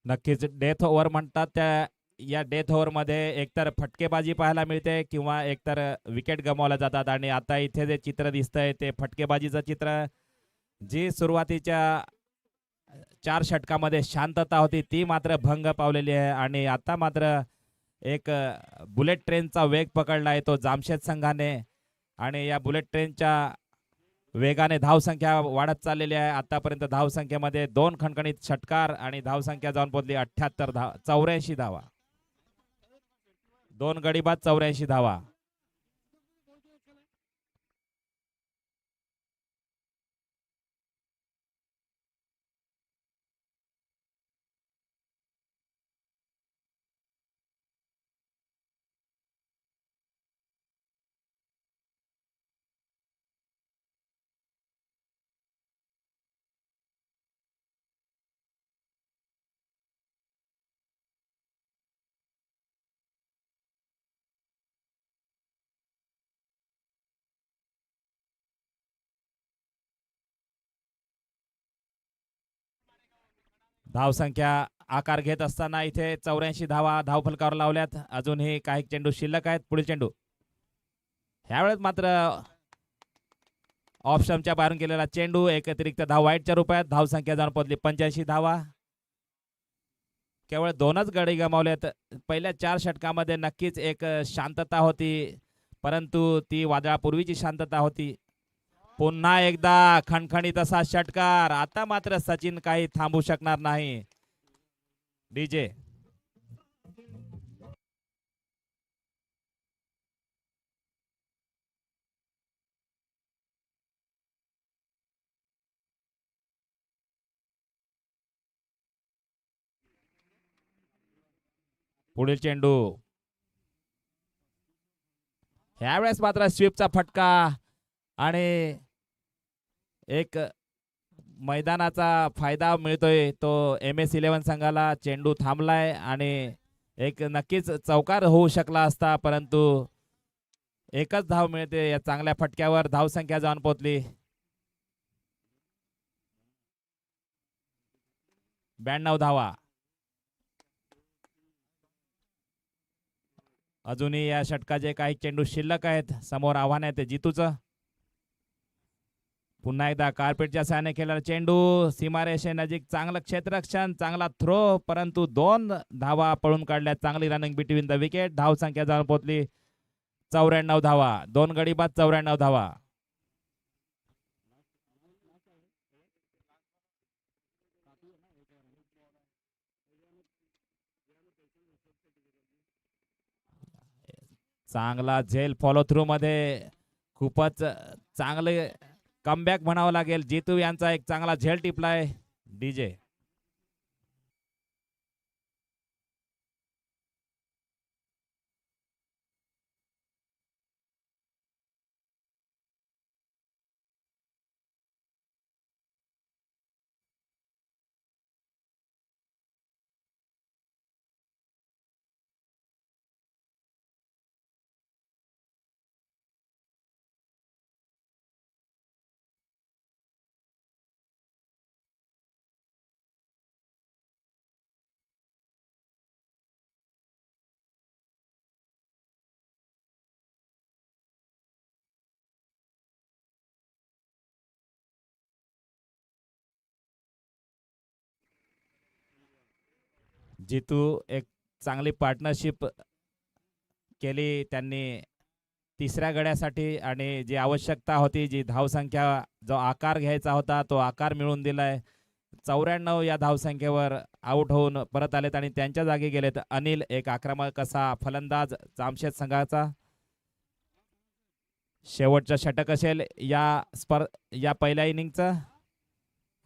नक्कीच डेथ ओव्हर म्हणतात त्या या डेथ ओव्हर मध्ये एकतर फटकेबाजी पाहायला मिळते किंवा एकतर विकेट गमावल्या जातात. आणि आता इथे जे चित्र दिसतंय ते फटकेबाजीचं चित्र. जी सुरुवातीच्या 4 षटकामध्ये शांतता होती ती मात्र भंग पावलेली आहे. आणि आता मात्र एक बुलेट ट्रेनचा वेग पकडला आहे तो जामशेद संघाने. आणि या बुलेट ट्रेनच्या वेगाने धावसंख्या वाढत चाललेली आहे. आतापर्यंत धावसंख्येमध्ये 2 खणखणीत षटकार आणि धावसंख्या जाऊन पोहोचली 84 धावा. 2 गडी बाद 84 धावा. धावसंख्या आकार घेत असताना इथे 84 धावा धावफलकावर लावल्यात. अजूनही काही चेंडू शिल्लक आहेत. पुढील चेंडू ह्यावेळेस मात्र ऑप्शनच्या बाहेरून गेलेला चेंडू एक अतिरिक्त धाव वाईटच्या रूपात. धावसंख्या जाऊन पोहोचली 85 धावा. केवळ 2च गडी गमावलेत. पहिल्या 4 षटकामध्ये नक्कीच एक शांतता होती, परंतु ती वादळापूर्वीची शांतता होती. पुन्हा एकदा खणखणीत असा षटकार. आता मात्र सचिन काही थांबू शकणार नाही. डीजे पुढील चेंडू ह्यावेळेस मात्र स्वीपचा फटका आणि एक मैदानाचा फायदा मिळतोय तो MS-11 संघाला. चेंडू थांबलाय आणि एक नक्कीच चौकार होऊ शकला असता, परंतु एकच धाव मिळते या चांगल्या फटक्यावर. धावसंख्या जाऊन पोहोचली 92 धावा. अजूनही या षटकाचे काही चेंडू शिल्लक आहेत. समोर आव्हान आहे ते जितूचं. पुन्हा एकदा कार्पेटच्या सहाय्याने केलेला चेंडू सीमारेषेनजीक. चांगलं क्षेत्ररक्षण, चांगला थ्रो, परंतु 2 धावा पळून काढल्या. चांगली रनिंग बिटवीन द विकेट. धावसंख्या जाऊन पोहोचली 94 धावा. 2 गडी बाद 94 धावा. चांगला झेल फॉलो थ्रू मध्ये. खूपच चांगले कमबॅक म्हणावं लागेल. जितू यांचा एक चांगला झेल टिपलाय. डीजे जितू एक चांगली पार्टनरशिप केली त्यांनी तिसऱ्या गड्यासाठी, आणि जी आवश्यकता होती, जी धावसंख्या जो आकार घ्यायचा होता तो आकार मिळवून दिलाय. 94 या धावसंख्येवर आउट होऊन परत आलेत आणि त्यांच्या जागी गेलेत अनिल. एक आक्रमक असा फलंदाज जामशेद संघाचा. शेवटचं षटक असेल या पहिल्या इनिंगचं,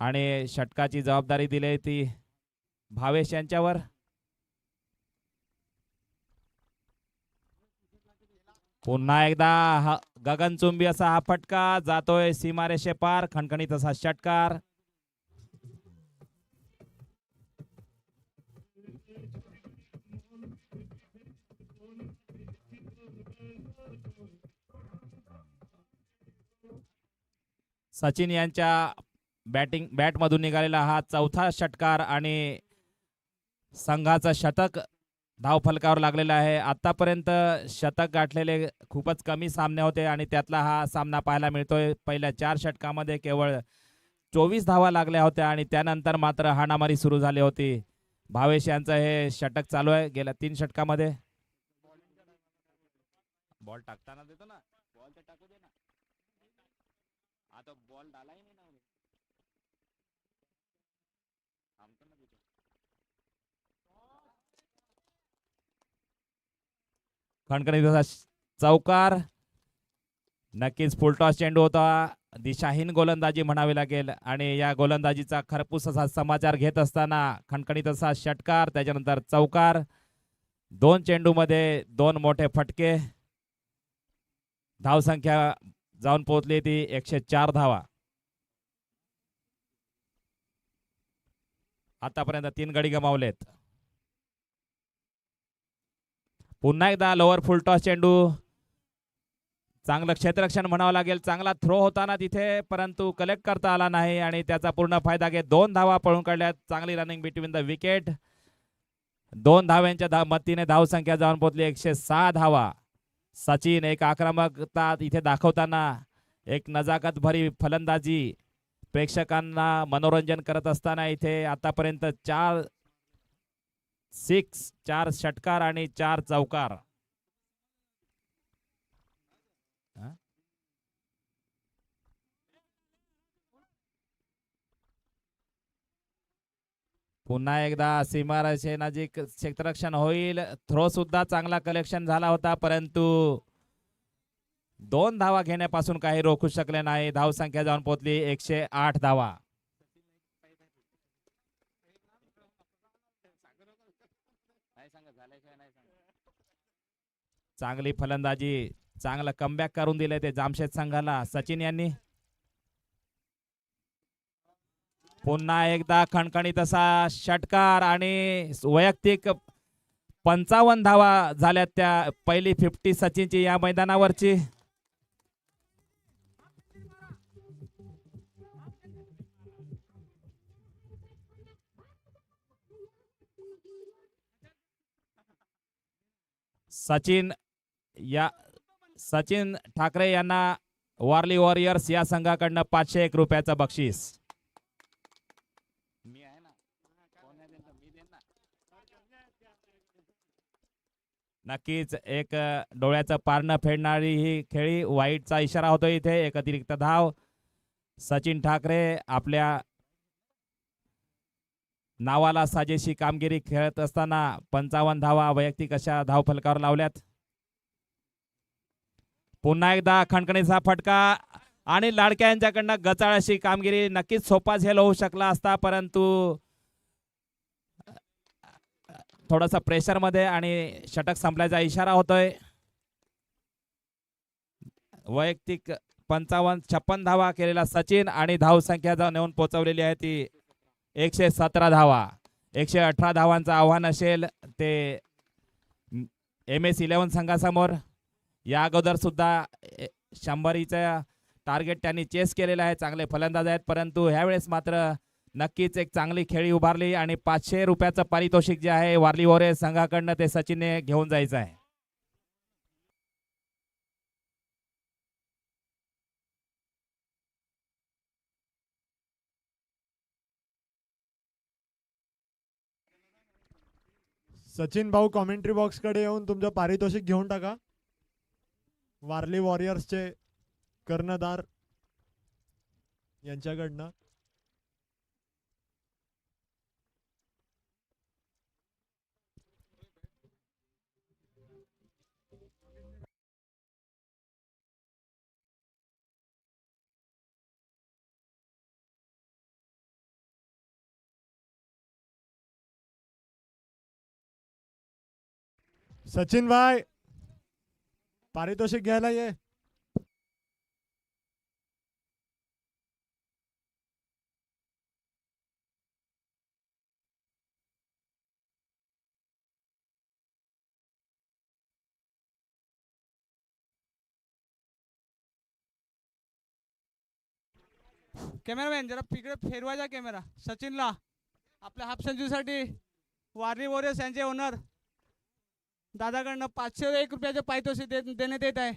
आणि षटकाची जबाबदारी दिली ती भावेश यांच्यावर. पुन्हा एकदा गगनचुंबी असा हा फटका जातोय सीमारेषे पार. खणखणीत असा षटकार. सचिन यांच्या बॅटमधून निघालेला हा 4था षटकार आणि संघाचं शतक धावफलकावर लागलेला आहे. आतापर्यंत शतक गाठलेले खूपच कमी सामने होते आणि त्यातला हा सामना पाहायला मिळतोय. पहिल्या 4 षटकामध्ये केवळ 24 धावा लागल्या होत्या आणि त्यानंतर मात्र हाणामारी सुरू झाली होती. भावेश यांचं हे षटक चालू आहे गेल्या 3 षटकामध्ये. बॉल टाकताना देतो ना, बॉल तर टाकू दे ना. आता बॉल डालाही नाही ना. खणखणीत चौकार. नक्कीच फुलटॉस चेंडू होता. दिशाहीन गोलंदाजी म्हणावी लागेल आणि या गोलंदाजीचा खरपूस असा समाचार घेत असताना खणखणीत असा षटकार, त्याच्यानंतर चौकार. 2 चेंडूमध्ये 2 मोठे फटके. धावसंख्या जाऊन पोहोचली ती 104 धावा. आतापर्यंत 3 गडी गमावलेत. पुन्हा एकदा लोअर फुलटॉस चेंडू. चांगलं क्षेत्ररक्षण म्हणावं लागेल. चांगला थ्रो होता ना तिथे, परंतु कलेक्ट करता आला नाही आणि त्याचा पूर्ण फायदा घेत 2 धावा पळून काढल्यात. चांगली रनिंग बिटवीन द विकेट. 2 धाव्यांच्या मदतीने धावसंख्या जाऊन पोहोचली 106 धावा. सचिन एक आक्रमकता इथे दाखवताना, एक नजाकत भरी फलंदाजी प्रेक्षकांना मनोरंजन करत असताना इथे आतापर्यंत 4 सिक्स, 4 षटकार आणि 4 चौकार. पुन्हा एकदा सीमारेषे नजीक क्षेत्ररक्षण होईल. थ्रो सुद्धा चांगला कलेक्शन झाला होता, परंतु 2 धावा घेण्यापासून काही रोखू शकले नाही. धावसंख्या जाऊन पोहोचली 108 धावा. चांगली फलंदाजी, चांगलं कमबॅक करून दिले ते जामशेद संघाला सचिन यांनी. पुन्हा एकदा खणखणीत असा षटकार आणि वैयक्तिक 55 धावा झाल्यात. त्या पहिली 50 सचिनची या मैदानावरची. सचिन ठाकरे यांना वारली वॉरियर्स या संघाकडनं 501 रुपयाचं बक्षीस. नक्कीच एक डोळ्याचं पारणं फेडणारी ही खेळी. वाईटचा इशारा होतो इथे. एक अतिरिक्त धाव. सचिन ठाकरे आपल्या नावाला साजेशी कामगिरी खेळत असताना 55 धावा वैयक्तिक अशा धावफलकावर लावल्यात. पुन्हा एकदा खणखणीचा फटका आणि लाडक्या यांच्याकडनं गचाळ अशी कामगिरी. नक्कीच सोपा झेल होऊ शकला असता, परंतु थोडासा प्रेशर मध्ये आणि षटक संपल्याचा इशारा होतोय. वैयक्तिक 56 धावा केलेला सचिन आणि धावसंख्या नेऊन पोहोचवलेली आहे ती 117 धावा. 118 धावांचं आव्हान असेल ते MS11 संघासमोर. या अगोदर सुद्धा 100चं टार्गेट त्यांनी चेस केलेलं आहे. चांगले फलंदाज आहेत, परंतु ह्यावेळेस मात्र नक्कीच एक चांगली खेळी उभारली आणि 500 रुपयाचं पारितोषिक जे आहे वारली वॉरियर्स संघाकडनं ते सचिनने घेऊन जायचं आहे. सचिन भाऊ कॉमेंट्री बॉक्स कडे येऊन तुमचं पारितोषिक घेऊन टाका. वारली वॉरियर्सचे कर्णधार यांच्याकडनं. सचिन भाई पारितोषिक घ्यायला ये. कॅमेरामॅन जरा तिकडे फेरवायचा कॅमेरा. सचिनला आपल्या हाफ सेंचुरीसाठी वारली वॉरियर्स यांचे ओनर दादाकडनं 501 रुपयाचे पारितोषिक देण्यात येत आहे.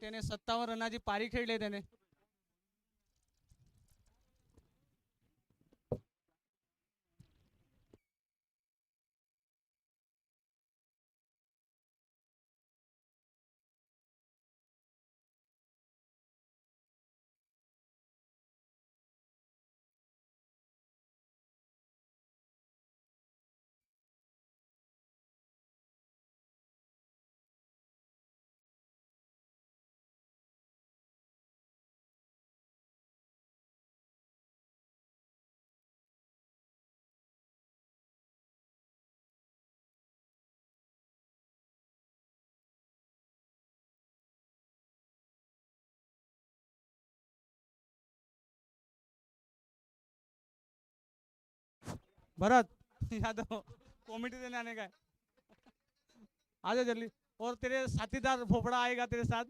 त्याने 57 रनाची पारी खेळली त्याने. भरत यादव कॉमेडी देने आने का है। आ जा जल्दी। और तेरे साथीदार भोपड़ा आएगा तेरे साथ।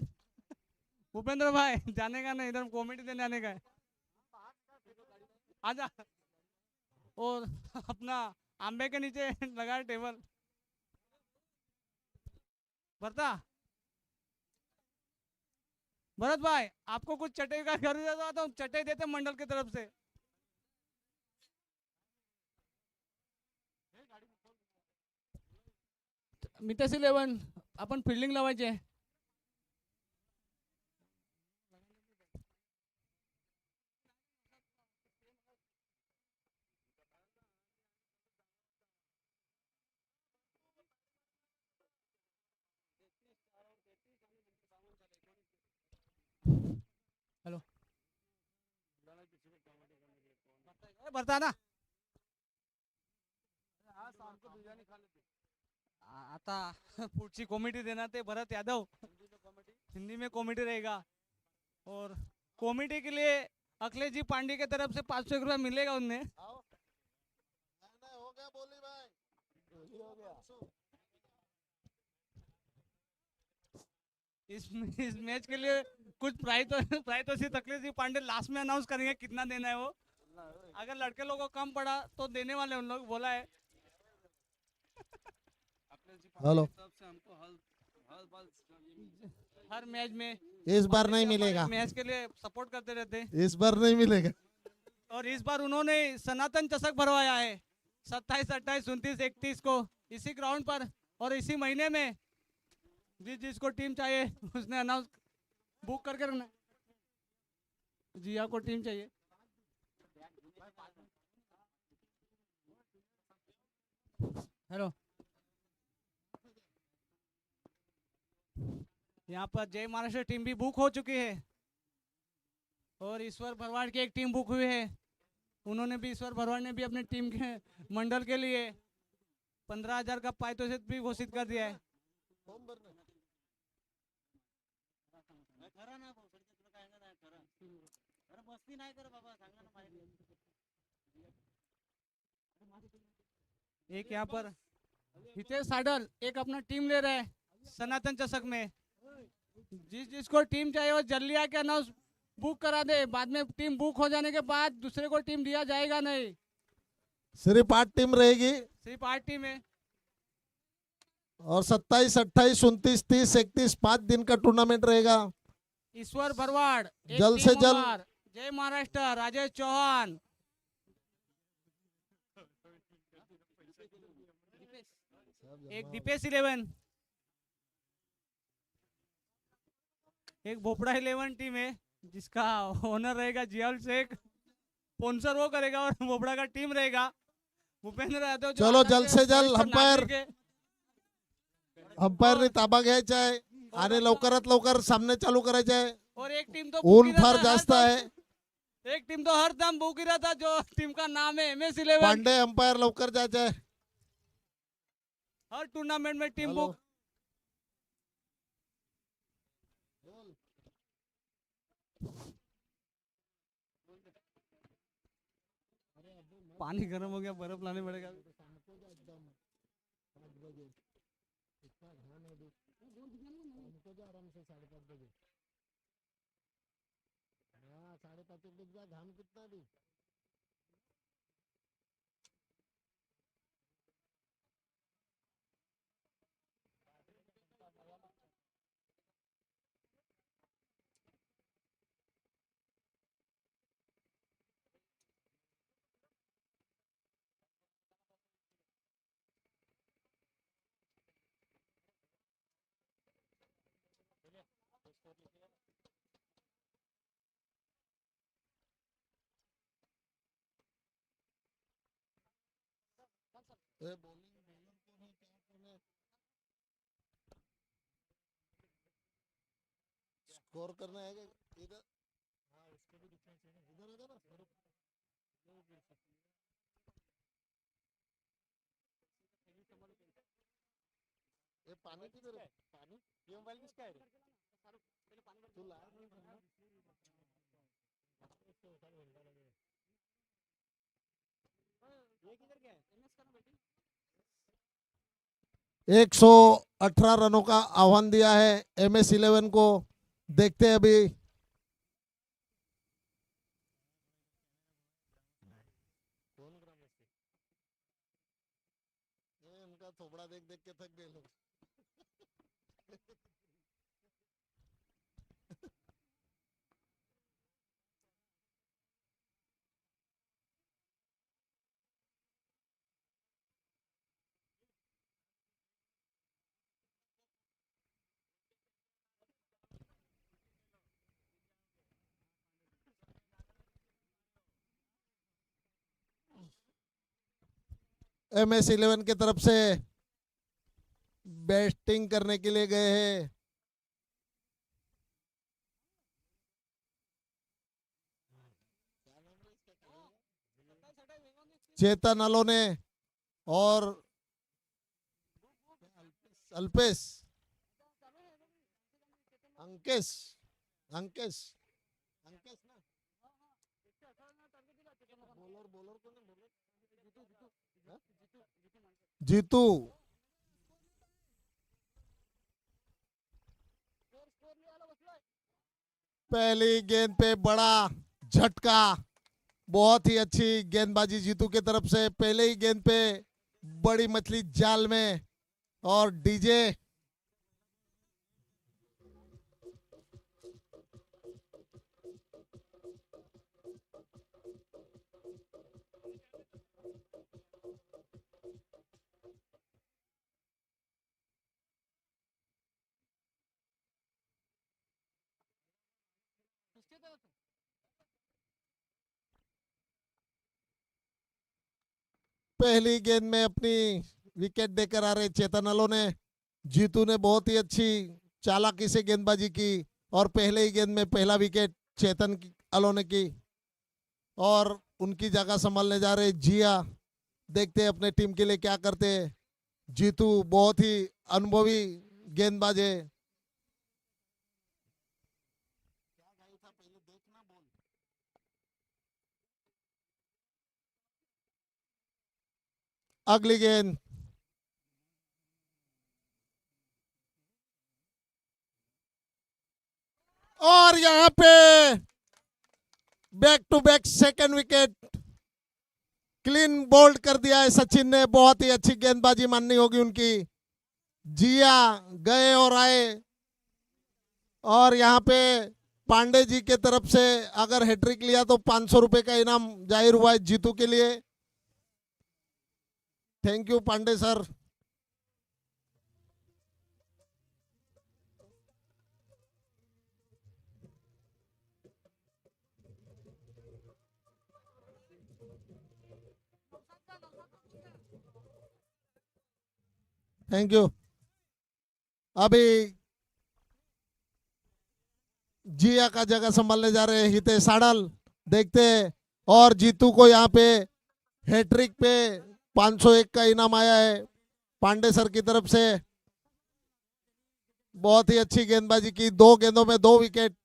भूपेंद्र भाई जाने का नहीं, इधर कॉमेडी देने आने का है। आजा। और अपना आंबे के नीचे लगा है टेबल। भरता भरत भाई आपको कुछ चटे का खरीदा तो चटे देते मंडल की तरफ से। मितेश 11 आपण फिल्डिंग लावायचे। हॅलो भरता ना। आता पुढची कॉमेडी देना थे भरत यादव। हिंदी में कॉमेडी रहेगा। और कॉमेडी के लिए अखिलेश जी पांडे की तरफ से 500 रुपया मिलेगा उन्हें। इस मैच के लिए कुछ प्राइस तो सिर्फ अखिलेश जी पांडे लास्ट में अनाउंस करेंगे कितना देना है वो। अगर लड़के लोगों को कम पड़ा तो देने वाले उन लोग बोला है। हेलो, हर मैच में इस बार नहीं मिलेगा, मैच के लिए सपोर्ट करते रहते हैं। इस बार नहीं मिलेगा। और इस बार उन्होंने सनातन चषक भरवाया है 27, 28, 29, 31 को इसी ग्राउंड पर। और इसी महीने में जिसको टीम चाहिए उसने अनाउंस बुक करके रखना। जिया को टीम चाहिए। हेलो यहाँ पर जय महाराष्ट्र टीम भी बुक हो चुकी है। और ईश्वर भरवाड़ की एक टीम बुक हुई है। उन्होंने भी ईश्वर भरवाड़ ने भी अपने टीम के मंडल के लिए 15,000 का पारितोषिक भी घोषित कर दिया है। एक यहाँ पर हितेश साडल एक अपना टीम ले रहा है सनातन चषक में। जिसको टीम चाहिए वो जल्दी आके अनाउंस बुक करा दे। बाद में टीम बुक हो जाने के बाद दूसरे को टीम दिया जाएगा नहीं। सिर्फ 8 टीम रहेगी सिर्फ 8 टीम है। और 27, 28, 29, 30, 31 5 दिन का टूर्नामेंट रहेगा। ईश्वर भरवाड़ एक जल्द टीम से जल्द। ओनर, जय महाराष्ट्र राजेश चौहान। एक दीपेश 11, एक भोपड़ा 11 टीम है जिसका ओनर रहेगा जियाउल शेख। स्पॉन्सर वो करेगा और भोपड़ा का टीम रहेगा भूपेंद्र यादव। जो चलो आता जल्द है से जल्द वरिष्ठ अंपायर नागरिक है। अंपायरने ताबा घ्यायचा आहे आणि लवकरात लवकर सामने चालू करायचे आहे। और एक टीम तो ऊन बुक ही फार रहता जास्त हर आहे। दम- एक टीम तो हर दम बुक ही रहता जो टीम का नाम है MS 11। पांडे अंपायर लवकर जायचे आहे। हर टूर्नामेंट में टीम हेलो। बुक। पानी गर्म हो गया, बर्फ लाने पड़ेगा। स्कोर करना है इधर। हाँ, उसको भी दिखना चाहिए। इधर इधर ना ये पानी किधर है? पानी ये मोबाइल किसका है? तू ला नहीं बना। ये 118 रनों का आह्वान दिया है MS11 को। देखते हैं अभी। उनका थोबड़ा देख देख के थक गए लोग। MS11 की तरफ से बैटिंग करने के लिए गए हैं चेतन अलोने और अल्पेश अंकेश अंकेश अंकेश ना बॉलर बॉलर को नहीं बॉलर जीतू। पहली गेंद पे बड़ा झटका। बहुत ही अच्छी गेंदबाजी जीतू की तरफ से। पहले ही गेंद पे बड़ी मछली जाल में। और डीजे पहली गेंद में अपनी विकेट देकर आ रहे चेतन अलो ने। जीतू ने बहुत ही अच्छी चालाकी से गेंदबाजी की और पहले ही गेंद में पहला विकेट चेतन अलो ने की। और उनकी जगह संभालने जा रहे जिया। देखते हैं अपने टीम के लिए क्या करते हैं। जीतू बहुत ही अनुभवी गेंदबाज है। अगली गेंद और यहां पे back to back second wicket clean bowled कर दिया है सचिन ने। बहुत ही अच्छी गेंदबाजी माननी होगी उनकी। जिया गए और आए। और यहां पे पांडे जी के तरफ से अगर हैट्रिक लिया तो 500 रुपए का इनाम जाहिर हुआ है जीतू के लिए। Thank you Pandey sir. Thank you. अभी जिया का जगह संभालने जा रहे हैं हितेश साडल। देखते हैं। और जीतू को यहाँ पे हैट्रिक पे 501 का इनाम आया है पांडे सर की तरफ से। बहुत ही अच्छी गेंदबाजी की। 2 गेंदों में 2 विकेट।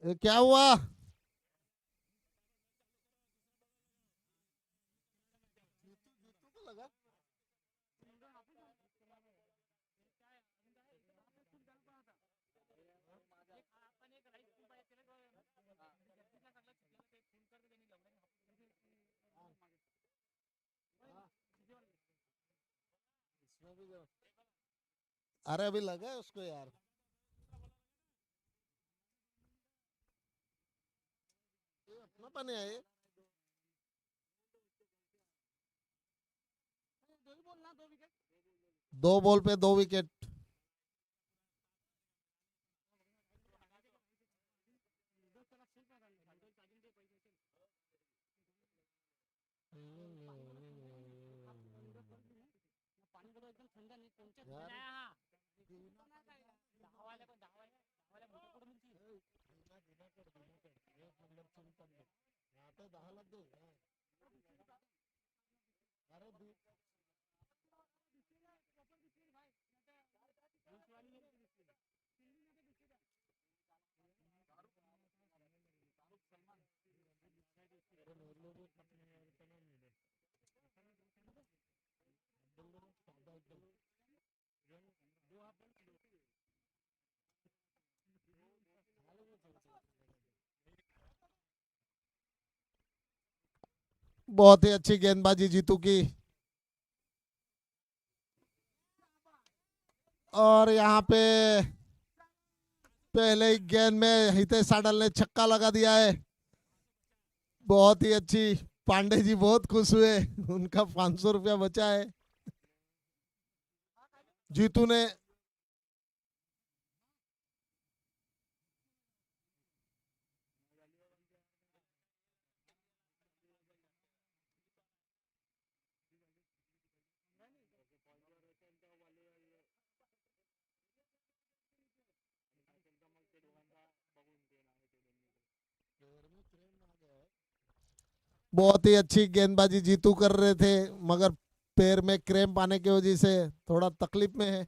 ये क्या हुआ? अरे अभी लगा है उसको यार। ये अपना पानी है। 2 बॉल पे 2 विकेट। बहुत ही अच्छी गेंदबाजी जीतू की। और यहाँ पे पहले ही गेंद में हितेश साडल ने छक्का लगा दिया है। बहुत ही अच्छी। पांडे जी बहुत खुश हुए, उनका 500 रुपया बचा है। जीतू ने बहुत ही अच्छी गेंदबाजी जीतू कर रहे थे, मगर पैर में क्रैम्प आने की वजह से थोड़ा तकलीफ में है।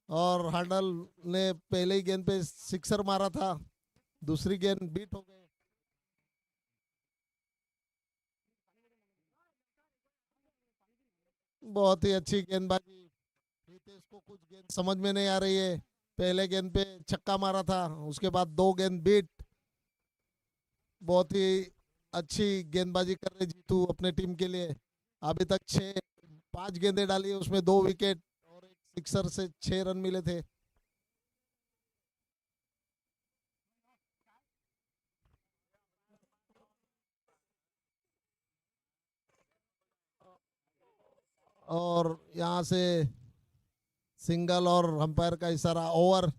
और हांडल ने पहले ही गेंद पे सिक्सर मारा था, दूसरी गेंद बीट हो गई। बहुत ही अच्छी गेंदबाजी। रितेश को कुछ गेंद समझ में नहीं आ रही है। पहले गेंद पे छक्का मारा था, उसके बाद 2 गेंद बीट। बहुत ही अच्छी गेंदबाजी कर रहे जीतू अपने टीम के लिए। अभी तक 5 गेंदें डाली, उसमें 2 विकेट और एक सिक्सर से 6 रन मिले थे। और यहाँ से सिंगल और अंपायर का इशारा। ओवर,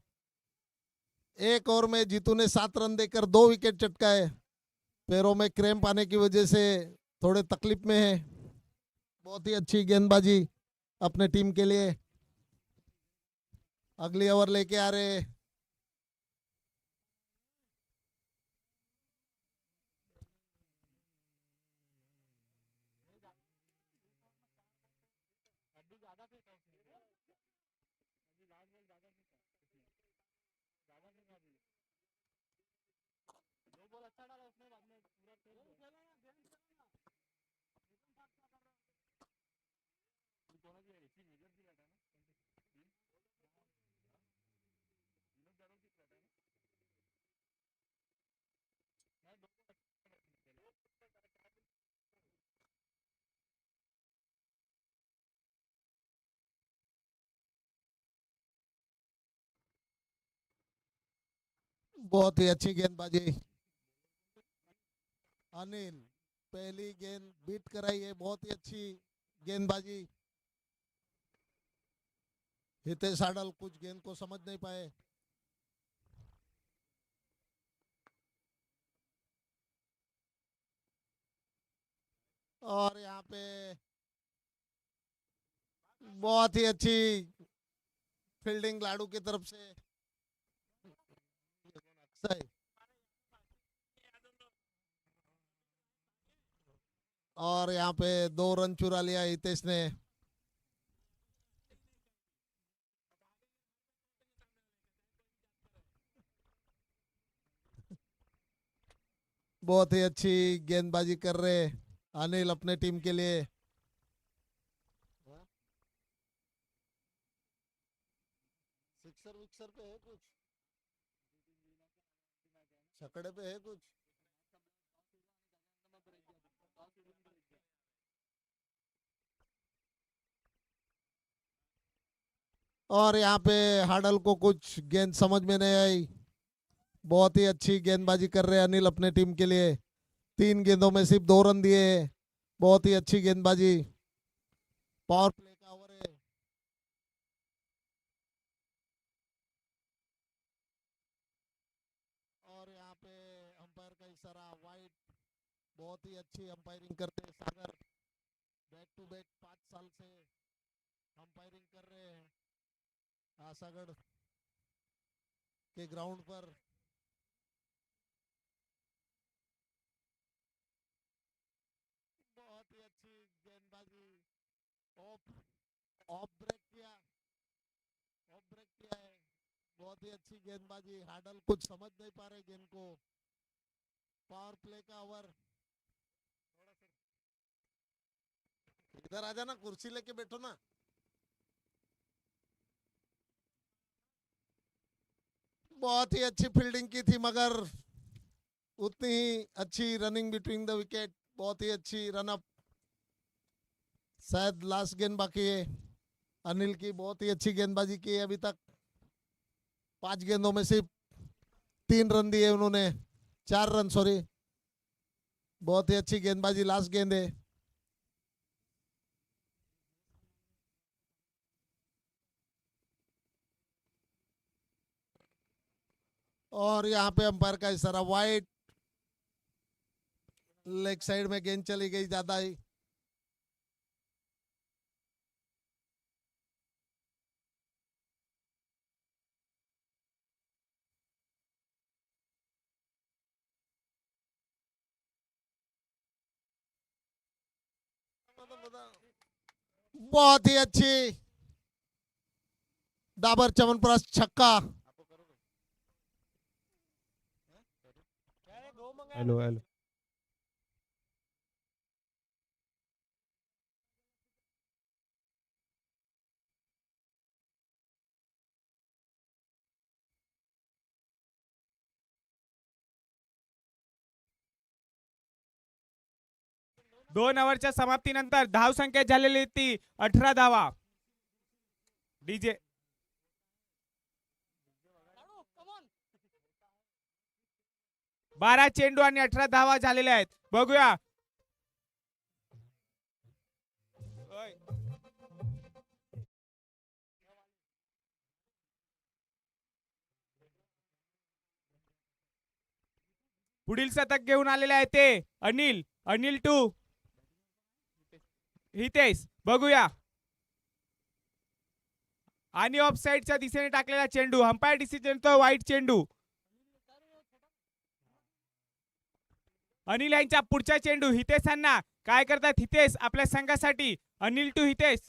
एक ओवर में जीतू ने 7 रन देकर 2 विकेट चटकाए। पैरों में क्रैम्प आने की वजह से थोड़े तकलीफ में है। बहुत ही अच्छी गेंदबाजी अपने टीम के लिए। अगली ओवर लेके आ रहे बहुत ही अच्छी गेंदबाजी। अनिल पहली गेंद बीट कराई है, बहुत ही अच्छी गेंदबाजी। हितेश साडल कुछ गेंद को समझ नहीं पाए। और यहाँ पे बहुत ही अच्छी फील्डिंग लाडू की तरफ से। सही। और यहाँ पे 2 रन चुरा लिया हितेश ने। बहुत ही अच्छी गेंदबाजी कर रहे अनिल अपने टीम के लिए। सिक्सर विक्सर पे है कुछ, छकड़े पे है कुछ। और यहाँ पे हाडल को कुछ गेंद समझ में नहीं आई। बहुत ही अच्छी गेंदबाजी कर रहे हैं अनिल अपने टीम के लिए। 3 गेंदों में सिर्फ 2 रन दिए। बहुत ही अच्छी गेंदबाजी। पावर प्ले का ओवर है। और यहाँ पे अंपायर का इशारा वाइड। बहुत ही अच्छी अंपायरिंग करते हैं सागर। बैक टू बैक 5 साल से अंपायर फायरिंग कर रहे हैं आसागढ़ के ग्राउंड पर। बहुत ही अच्छी गेंदबाजी। ऑफ ऑफ ब्रेक किया, ऑफ ब्रेक किया है। बहुत ही अच्छी गेंदबाजी। हाडल कुछ समझ नहीं पा रहे गेंद को। पावर प्ले का ओवर। इधर आ जाना, कुर्सी लेके बैठो ना। बहुत ही अच्छी फील्डिंग की थी, मगर उतनी ही अच्छी रनिंग बिटवीन द विकेट। बहुत ही अच्छी रनअप। शायद लास्ट गेंद बाकी है अनिल की। बहुत ही अच्छी गेंदबाजी की है अभी तक। 5 गेंदों में सिर्फ 3 रन दिए उन्होंने, 4 रन सॉरी। बहुत ही अच्छी गेंदबाजी। लास्ट गेंद है। और यहाँ पे अंपायर का इशारा, वाइड। लेग साइड में गेंद चली गई ज्यादा ही। बहुत ही अच्छी डाबर च्यवनप्राश छक्का। Hello hello. दोन ओव्हरच्या समाप्तीनंतर धावसंख्या झालेली ती 18 धावा. डीजे 12 चेंडू आणि 18 धावा झालेल्या आहेत. बघूया पुढील शतक घेऊन आलेले आहे ते अनिल टू हितेश. बघूया आणि ऑफ साइडच्या दिशेने टाकलेला चेंडू. अंपायर डिसिजन तो वाईट चेंडू. अनिल यांच्या पुढचा चेंडू हितेशांना. काय करतात हितेश आपल्या संघासाठी. अनिल टू हितेश.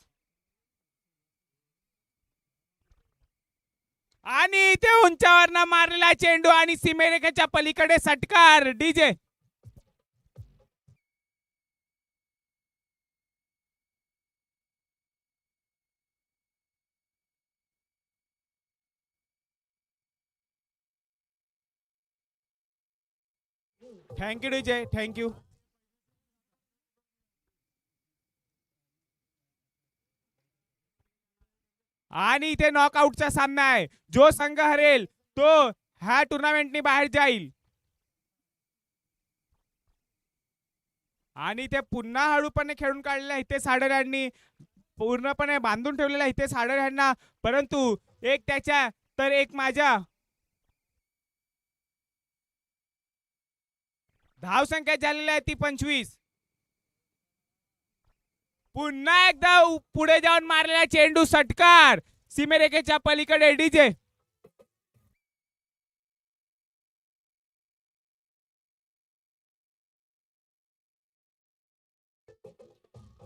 आणि इथे उंचावरनं मारलेला चेंडू आणि सीमेरेखेच्या पलीकडे षटकार. DJ thank you DJ thank you. आणि इथे नॉकआउटचा सामना आहे. जो संघ हरेल तो ह्या टुर्नामेंटनी बाहेर जाईल. आणि ते पुन्हा हळूपणे खेळून काढलेला हितेश हाडर यांनी. पूर्णपणे बांधून ठेवलेला हितेश हाडर यांना. परंतु एक त्याच्या तर एक माझ्या. धावसंख्या झालेली आहे ती 25. पुन्हा एकदा पुढे जाऊन मारलेला चेंडू षटकार सीमेरेखेच्या पलीकडे. DJ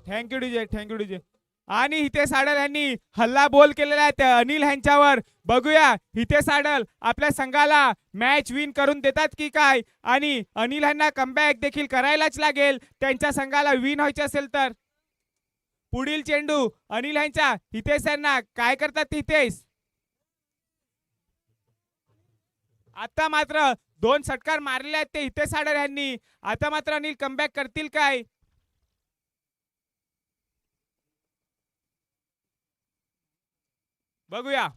thank you DJ thank you DJ. आणि हितेश आडल यांनी हल्ला बोल केलेला आहे त्या अनिल यांच्यावर. बघूया हितेश आडल आपल्या संघाला मॅच विन करून देतात की काय. आणि अनिल यांना कमबॅक देखील करायलाच लागेल त्यांच्या संघाला विन व्हायचे असेल तर. पुढील चेंडू अनिल यांच्या. हितेश यांना काय करतात हितेश. आता मात्र 2 षटकार मारलेले आहेत ते हितेश आडल यांनी. आता मात्र अनिल कमबॅक करतील काय. बघूया.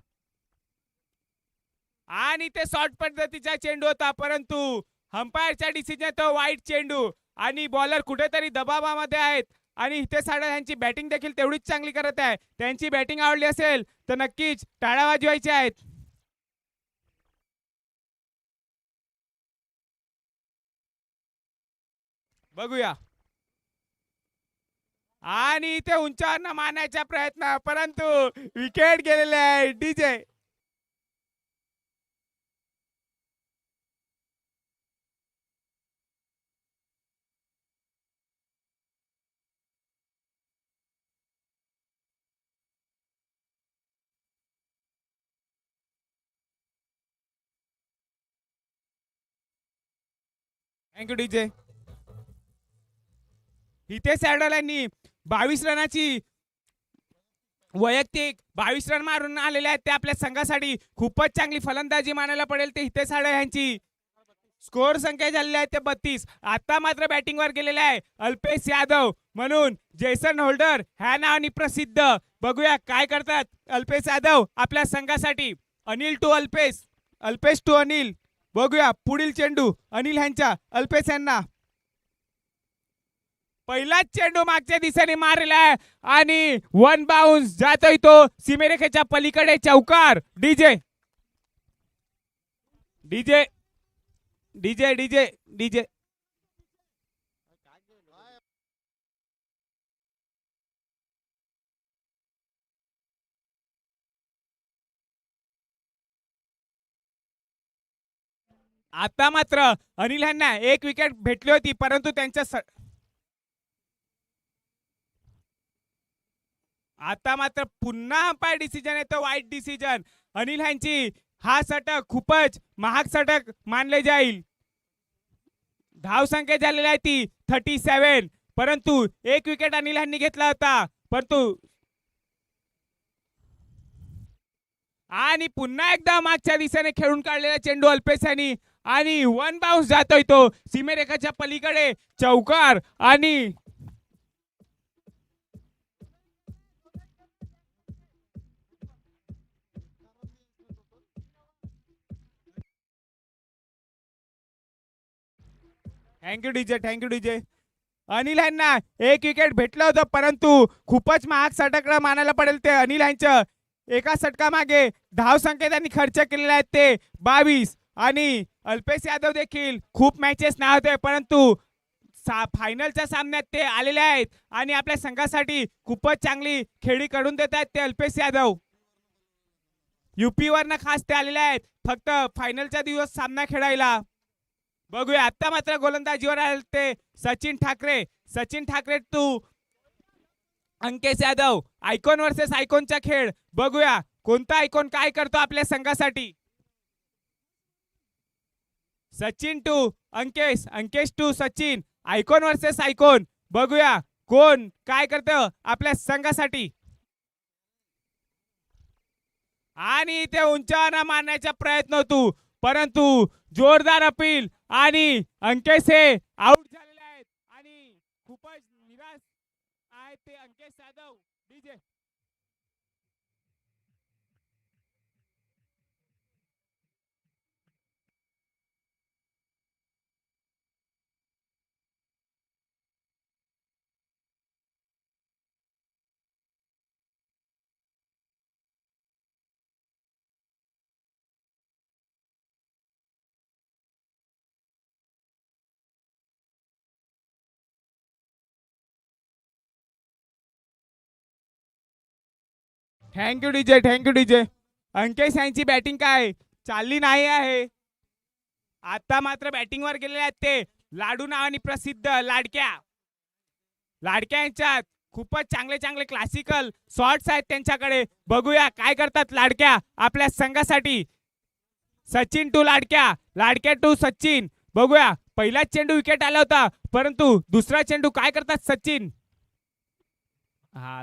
आणि ते शॉर्ट पद्धतीचा चेंडू होता परंतु अंपायरच्या डिसिजन तो वाईट चेंडू. आणि बॉलर कुठेतरी दबावामध्ये आहेत. आणि हितेश आडल यांची बॅटिंग देखील तेवढीच चांगली करत आहे. त्यांची बॅटिंग आवडली असेल तर नक्कीच टाळ्या वाजवायच्या आहेत. बघूया. आणि इथे उंचावर मारण्याचा प्रयत्न, परंतु विकेट गेलेले आहे. DJ thank you DJ. Hitesh saddle यांनी 22 रनाची वैयक्तिक 22 रन मारून आलेले आहेत. ते आपल्या संघासाठी खूपच चांगली फलंदाजी मानायला पडेल. ते हितेश सॅडल यांची स्कोअर संख्या झालेली आहे ते 32. आता मात्र बॅटिंगवर गेलेले आहे अल्पेश यादव, म्हणून जेसन होल्डर ह्या नावाने प्रसिद्ध. बघूया काय करतात अल्पेश यादव आपल्या संघासाठी. Anil to Alpesh, Alpesh to Anil. बघूया पुढील चेंडू अनिल ह्यांच्या अल्पेश यांना. पहिलाच चेंडू मागच्या दिशेने मारलेला आहे आणि वन बाउन्स जातोय तो सीमेरेखेच्या पलीकडे. चौकार. DJ DJ DJ DJ DJ आता मात्र अनिल यांना एक विकेट भेटली होती, परंतु त्यांच्या आता मात्र पुन्हा अंपायर डिसिजन येतो, वाईट डिसिजन. अनिल यांची हा षटक खूपच महाग षटक मानले जाईल. धाव संख्या झालेली आहे ती 37, परंतु एक विकेट अनिल यांनी घेतला होता. परंतु आणि पुन्हा एकदा मागच्या दिशेने खेळून काढलेला चेंडू अल्पेश यांनी आणि वन बाउन्स जातोय तो सीमेरेखाच्या पलीकडे. चौकार. आणि thank you DJ, thank you DJ. Anil यांना एक विकेट भेटलं होतं, परंतु खूपच महाग षटक मानायला पडेल ते अनिल यांचं. एका षटकामागे धाव संख्या त्यांनी खर्च केलेले आहेत ते 22. आणि अल्पेश यादव देखील खूप मॅचेस नाही होते, परंतु फायनलच्या सामन्यात ते आलेले आहेत आणि आपल्या संघासाठी खूपच चांगली खेळी करून देत आहेत ते अल्पेश यादव. युपी वरनं खास ते आलेले आहेत फक्त फायनलचा दिवस सामना खेळायला. बघूया आता मात्र गोलंदाजीवर आले ते Sachin Thackeray. Sachin Thackeray to Ankesh Yadav. Icon versus आयकॉनचा खेळ. बघूया कोणता आयकॉन काय करतो आपल्या संघासाठी. Sachin to Ankesh, Ankesh to Sachin. Icon versus icon. बघूया कोण काय करतं आपल्या संघासाठी. आणि ते उंचावर मारण्याचा प्रयत्न होतो, परंतु जोरदार अपील आणि अंकेश हे आउट झालेले आहेत आणि खूपच निराश आहेत ते Ankesh Yadav. DJ thank you DJ, thank you DJ. Ankesh यांची बॅटिंग काय चालली नाही आहे. आता मात्र बॅटिंगवर गेलेले आहेत ते लाडू नावाने प्रसिद्ध लाडक्या. लाडक्या यांच्यात खूपच चांगले चांगले क्लासिकल शॉट्स आहेत त्यांच्याकडे. बघूया काय करतात लाडक्या आपल्या संघासाठी. सचिन टू लाडक्या, लाडक्या टू सचिन. बघूया पहिलाच चेंडू विकेट आला होता, परंतु दुसरा चेंडू काय करतात सचिन. हा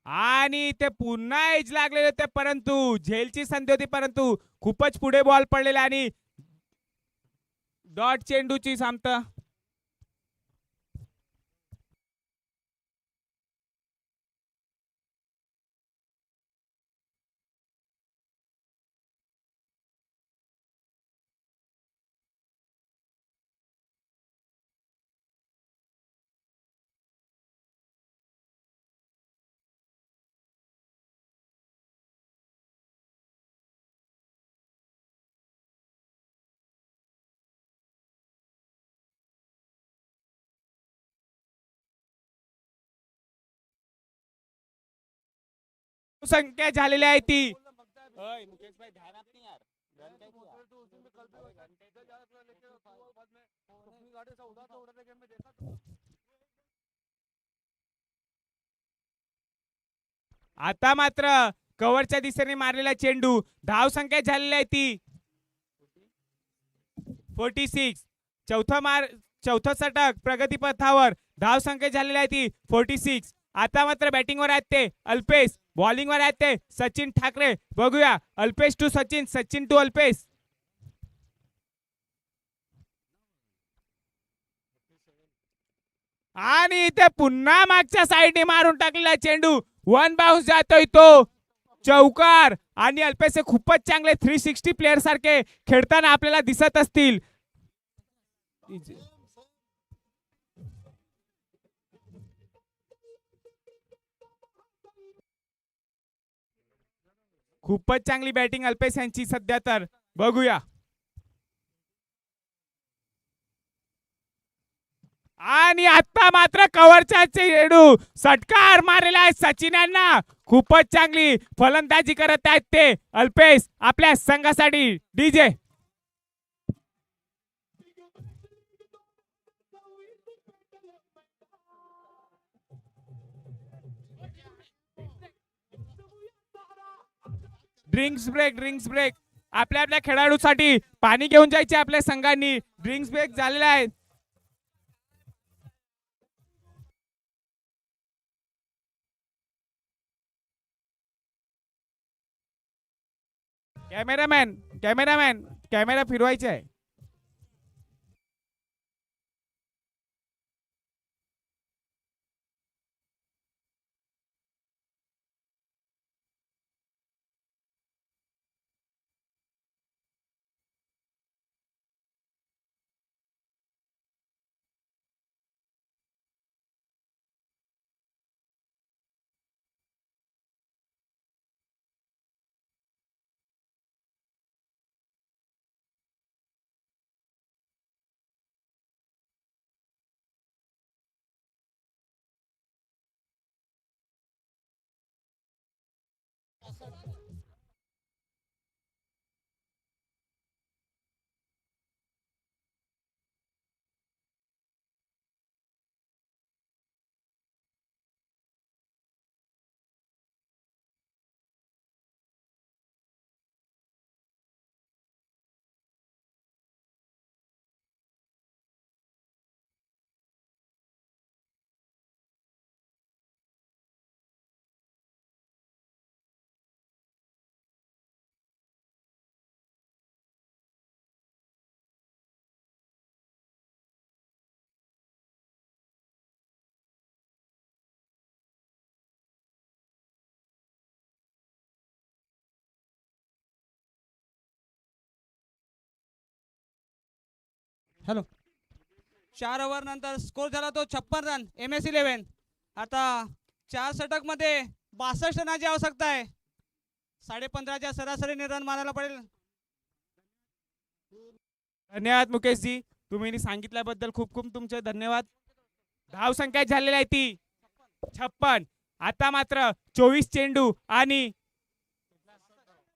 आणि ते पुन्हा एज लागलेले होते, परंतु झेलची संधी होती, परंतु खूपच पुढे बॉल पडलेला आणि डॉट चेंडूची सामता. संख्या झालेली आहे ती आता मात्र कव्हरच्या दिशेने मारलेला चेंडू धाव संख्या झालेली आहे ती 46 चौथं षटक प्रगतीपथावर धाव संख्या झालेली आहे ती 46 आता मात्र बॅटिंगवर आहेत ते अल्पेश बॉलिंगवर आहेत ते सचिन ठाकरे बघूया अल्पेश टू सचिन सचिन टू अल्पेश आणि इथे पुन्हा मागच्या साईडने मारून टाकलेला चेंडू वन बाउन्स जातोय तो चौकार आणि अल्पेश हे खूपच चांगले 360 प्लेयर सारखे खेळताना आपल्याला दिसत असतील खूपच चांगली बॅटिंग अल्पेश यांची सध्या तर बघूया आणि आता मात्र कव्हरचा चेंडू षटकार मारलेला आहे सचिन यांना खूपच चांगली फलंदाजी करत आहेत ते अल्पेश आपल्या संघासाठी डीजे ड्रिंक्स ब्रेक आपल्या आपल्या खेळाडूसाठी पाणी घेऊन जायचे आपल्या संघांनी ड्रिंक्स ब्रेक झालेला आहे कॅमेरामॅन कॅमेरा फिरवायचा आहे हॅलो 4 ओव्हर नंतर स्कोर झाला तो 56 रन MS11 आता 4 षटक मध्ये 62 रनाची आवश्यकता आहे 15.5च्या सरासरीने रन मारायला पडेल धन्यवाद मुकेशजी तुम्ही सांगितल्याबद्दल खूप खूप तुमचे धन्यवाद धाव संख्या झालेली आहे ती 56 आता मात्र 24 चेंडू आणि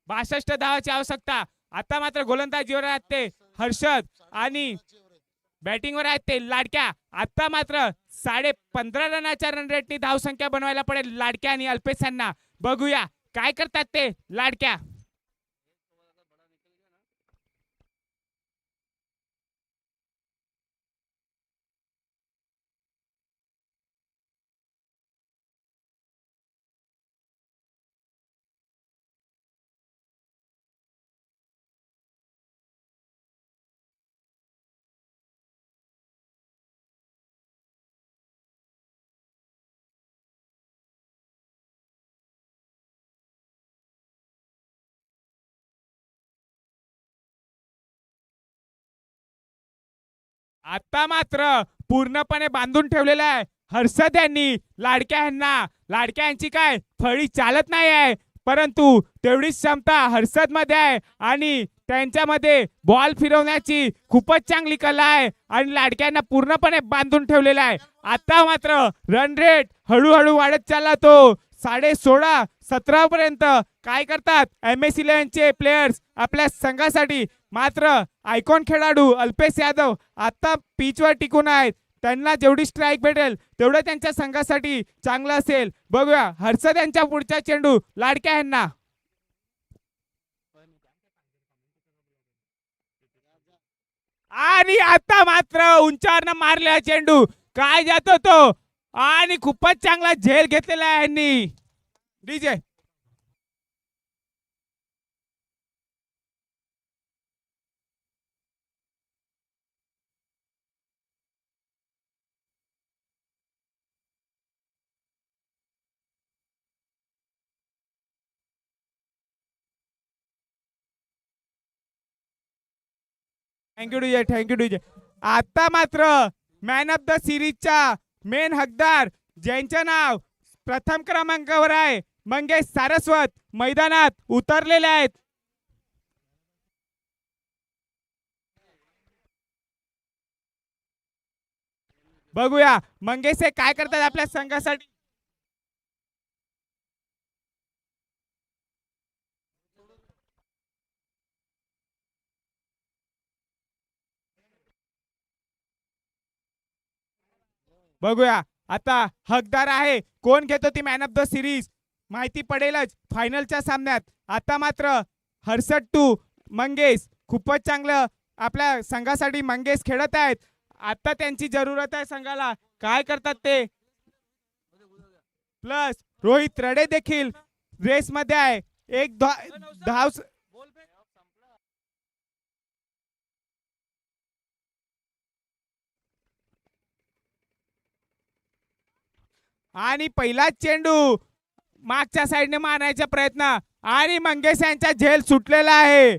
62 धावाची आवश्यकता आता मात्र गोलंदाजीवर आहेत ते हर्षद आणि बॅटिंगवर आहेत ते लाडक्या आता मात्र 15.5 रनाच्या रन रेटनी धाव संख्या बनवायला पडेल लाडक्या आणि अल्पेश यांना बघूया काय करतात ते लाडक्या आता मात्र पूर्णपणे बांधून ठेवलेला आहे हर्षद यांनी लाडक्या यांची काय फळी चालत नाही आहे परंतु तेवढीच क्षमता हर्षद मध्ये आहे आणि त्यांच्यामध्ये बॉल फिरवण्याची खूपच चांगली कला आहे आणि लाडक्यांना पूर्णपणे बांधून ठेवलेला आहे आता मात्र रन रेट हळूहळू वाढत चालला तो 16.5 17 पर्यंत काय करतात MS 11चे प्लेयर्स आपल्या संघासाठी. मात्र आयकॉन खेळाडू अल्पेश यादव आता पिचवर टिकून आहेत. त्यांना जेवढी स्ट्राईक भेटेल तेवढं त्यांच्या संघासाठी चांगलं असेल. बघूया हर्षद यांच्या पुढचा चेंडू लाडक्या यांना. आणि आता मात्र उंचावरनं मारलेला चेंडू काय जातो तो आणि खूपच चांगला झेल घेतलेला आहे यांनी. DJ thank you DJ, thank you DJ. आता मात्र मॅन ऑफ द सिरीजच्या मेन हकदार ज्यांचं नाव प्रथम क्रमांकावर आहे मंगेश सारस्वत मैदानात उतरलेले आहेत. बघूया मंगेश हे काय करतात आपल्या संघासाठी. बघूया आता हकदार आहे कोण घेतो ती मॅन ऑफ द सिरीज माहिती पडेलच फायनलच्या सामन्यात. आता मात्र हर्षद टू मंगेश खूपच चांगलं आपल्या संघासाठी मंगेश खेळत आहेत. आता त्यांची जरूरत आहे संघाला. काय करतात ते. प्लस रोहित रडे देखील रेस मध्ये आहे. एक धाव आणि पहिलाच चेंडू मागच्या साईडने मारण्याचा प्रयत्न आणि मंगेश यांचा झेल सुटलेला आहे.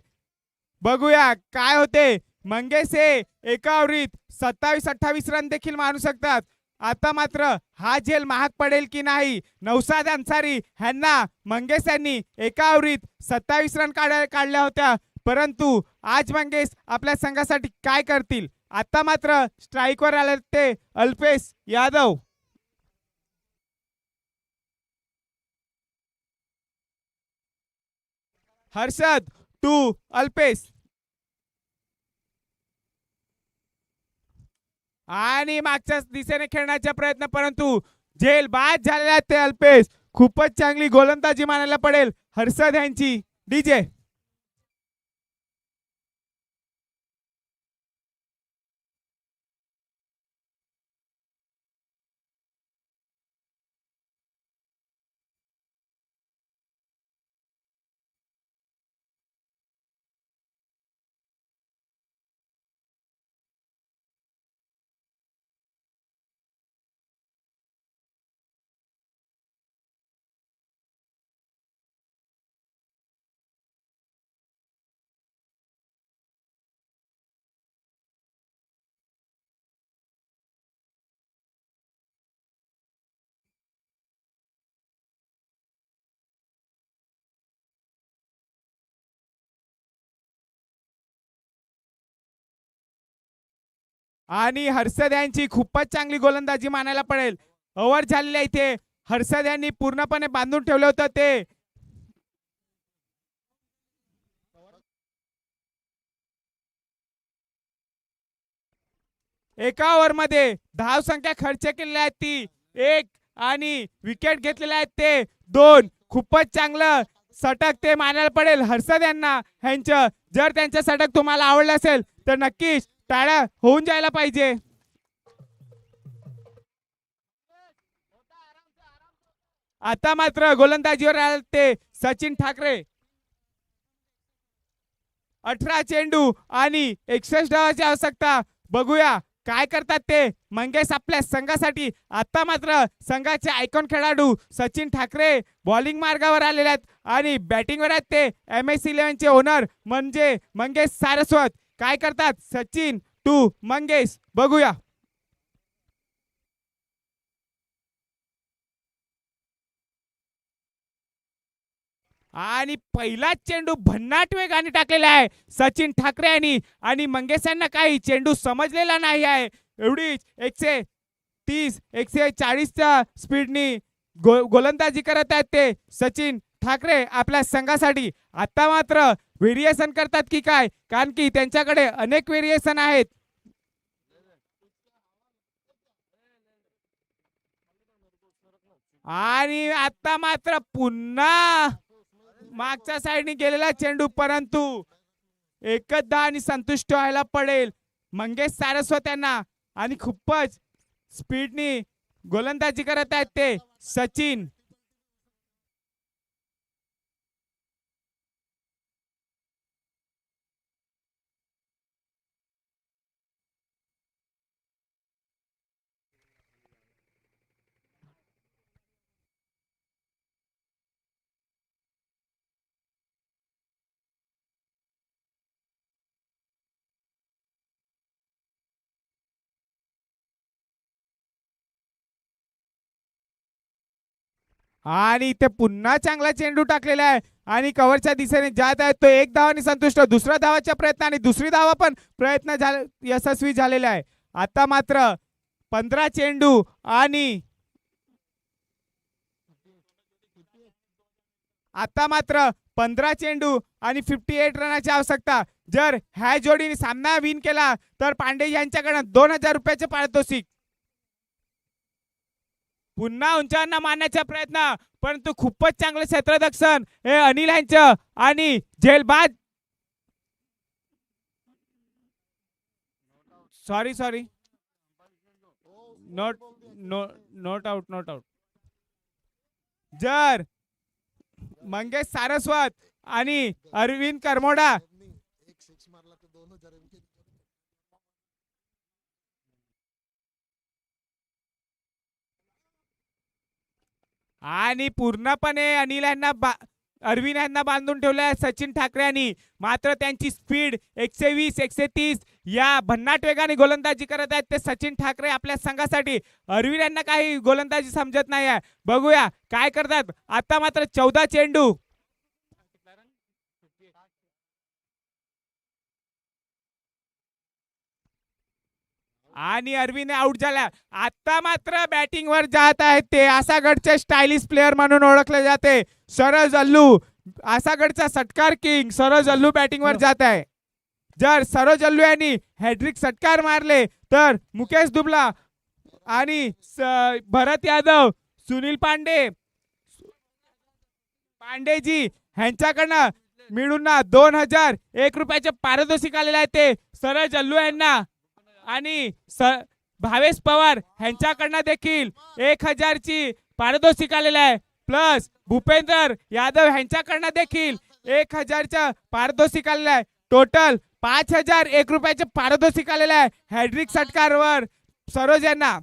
बघूया काय होते. मंगेश हे एका ओव्हरीत 27-28 रन देखील मारू शकतात. आता मात्र हा झेल महाग पडेल की नाही. नौसाद अन्सारी ह्यांना मंगेश यांनी एका ओव्हरीत 27 रन काढल्या होत्या. परंतु आज मंगेश आपल्या संघासाठी काय करतील. आता मात्र स्ट्राईकवर आले ते अल्पेश यादव. हर्षद टू अल्पेश आणि मागच्या दिशेने खेळण्याचा प्रयत्न परंतु झेल बाद झालेला ते अल्पेश. खूपच चांगली गोलंदाजी मानायला पडेल हर्षद यांची. डीजे आणि हर्षद यांची खूपच चांगली गोलंदाजी मानायला पडेल. ओव्हर झालेल्या इथे हर्षद यांनी पूर्णपणे बांधून ठेवलं होतं ते. एका ओव्हर मध्ये धाव संख्या खर्च केलेल्या आहेत ती 1 आणि विकेट घेतलेल्या आहेत ते 2. खूपच चांगलं षटक ते मानायला पडेल हर्षद यांना ह्यांचं. जर त्यांचं षटक तुम्हाला आवडलं असेल तर नक्कीच टाळ्या होऊन जायला पाहिजे. आता मात्र गोलंदाजीवर आले ते सचिन ठाकरे. 18 चेंडू आणि 61 धावांची आवश्यकता. बघूया काय करतात ते मंगेश आपल्या संघासाठी. आता मात्र संघाचे आयकॉन खेळाडू सचिन ठाकरे बॉलिंग मार्गावर आलेले आहेत आणि बॅटिंगवर आहेत ते MS 11चे ओनर म्हणजे मंगेश सारस्वत. काय करतात सचिन टू मंगेश. बघूया आणि पहिलाच चेंडू भन्नाट वेगाने टाकलेला आहे सचिन ठाकरे यांनी आणि मंगेश यांना काही चेंडू समजलेला नाही आहे. एवढीच 130 140च्या स्पीडनी गोलंदाजी करत आहेत ते सचिन ठाकरे आपल्या संघासाठी. आता मात्र व्हेरिएशन करतात की काय, कारण की त्यांच्याकडे अनेक व्हेरिएशन आहेत. आणि आता मात्र पुन्हा मागच्या साईडने गेलेला चेंडू, परंतु एकच धावांनी संतुष्ट व्हायला पडेल मंगेश सारस्वत यांना. आणि खूपच स्पीडनी गोलंदाजी करत आहेत ते सचिन. आणि इथे पुन्हा चांगला चेंडू टाकलेला आहे आणि कव्हरच्या दिशेने जात आहे तो. एक धावाने संतुष्ट, दुसऱ्या धावाच्या प्रयत्नाने दुसरी धावा पण प्रयत्न यशस्वी झालेला आहे. आता मात्र 15 चेंडू आणि आता मात्र 15 चेंडू आणि 58 रनाची आवश्यकता. जर ह्या जोडीने सामना विन केला तर पांडे यांच्याकडे 2000 रुपयाचे पारितोषिक. पुन्हा उंचावरनं मारण्याचा प्रयत्न, परंतु खूपच चांगलं क्षेत्ररक्षण हे अनिल यांचं. आणि झेलबाद, सॉरी नॉट आउट. जर मंगेश सारस्वत आणि अरविंद करमोडा आणि पूर्णपणे अनिल यांना अरविंद यांना बांधून ठेवलं आहे सचिन ठाकरे यांनी. मात्र त्यांची स्पीड 120 130 या भन्नाट वेगाने गोलंदाजी करत आहेत ते सचिन ठाकरे आपल्या संघासाठी. अरविंद यांना काही गोलंदाजी समजत नाही आहे. बघूया काय करतात. आता मात्र 14 चेंडू आणि अरविंद आउट झाला. आता मात्र बॅटिंग वर जात आहेत ते आसागडचे स्टायलिश प्लेअर म्हणून ओळखले जाते सरोज अल्लू. आसागडचा षटकार किंग सरोज अल्लू बॅटिंग वर जात आहे. जर सरोज अल्लू यांनी हॅड्रिक षटकार मारले तर मुकेश दुबला आणि भरत यादव, सुनील पांडेजी ह्यांच्याकडनं मिळून 2001 रुपयाचे पारितोषिक आलेले आहे ते सरोज अल्लू यांना. आणि भावेश पवार ह्यांच्याकडनं देखील 1000 ची पारितोषिक आलेलं आहे. प्लस भूपेंद्र यादव ह्यांच्याकडनं देखील 1000 चं पारितोषिक आलेलं आहे. टोटल 5001 रुपयाचे पारितोषिक आलेलं आहे हॅड्रिक षटकारवर सरोज यांना.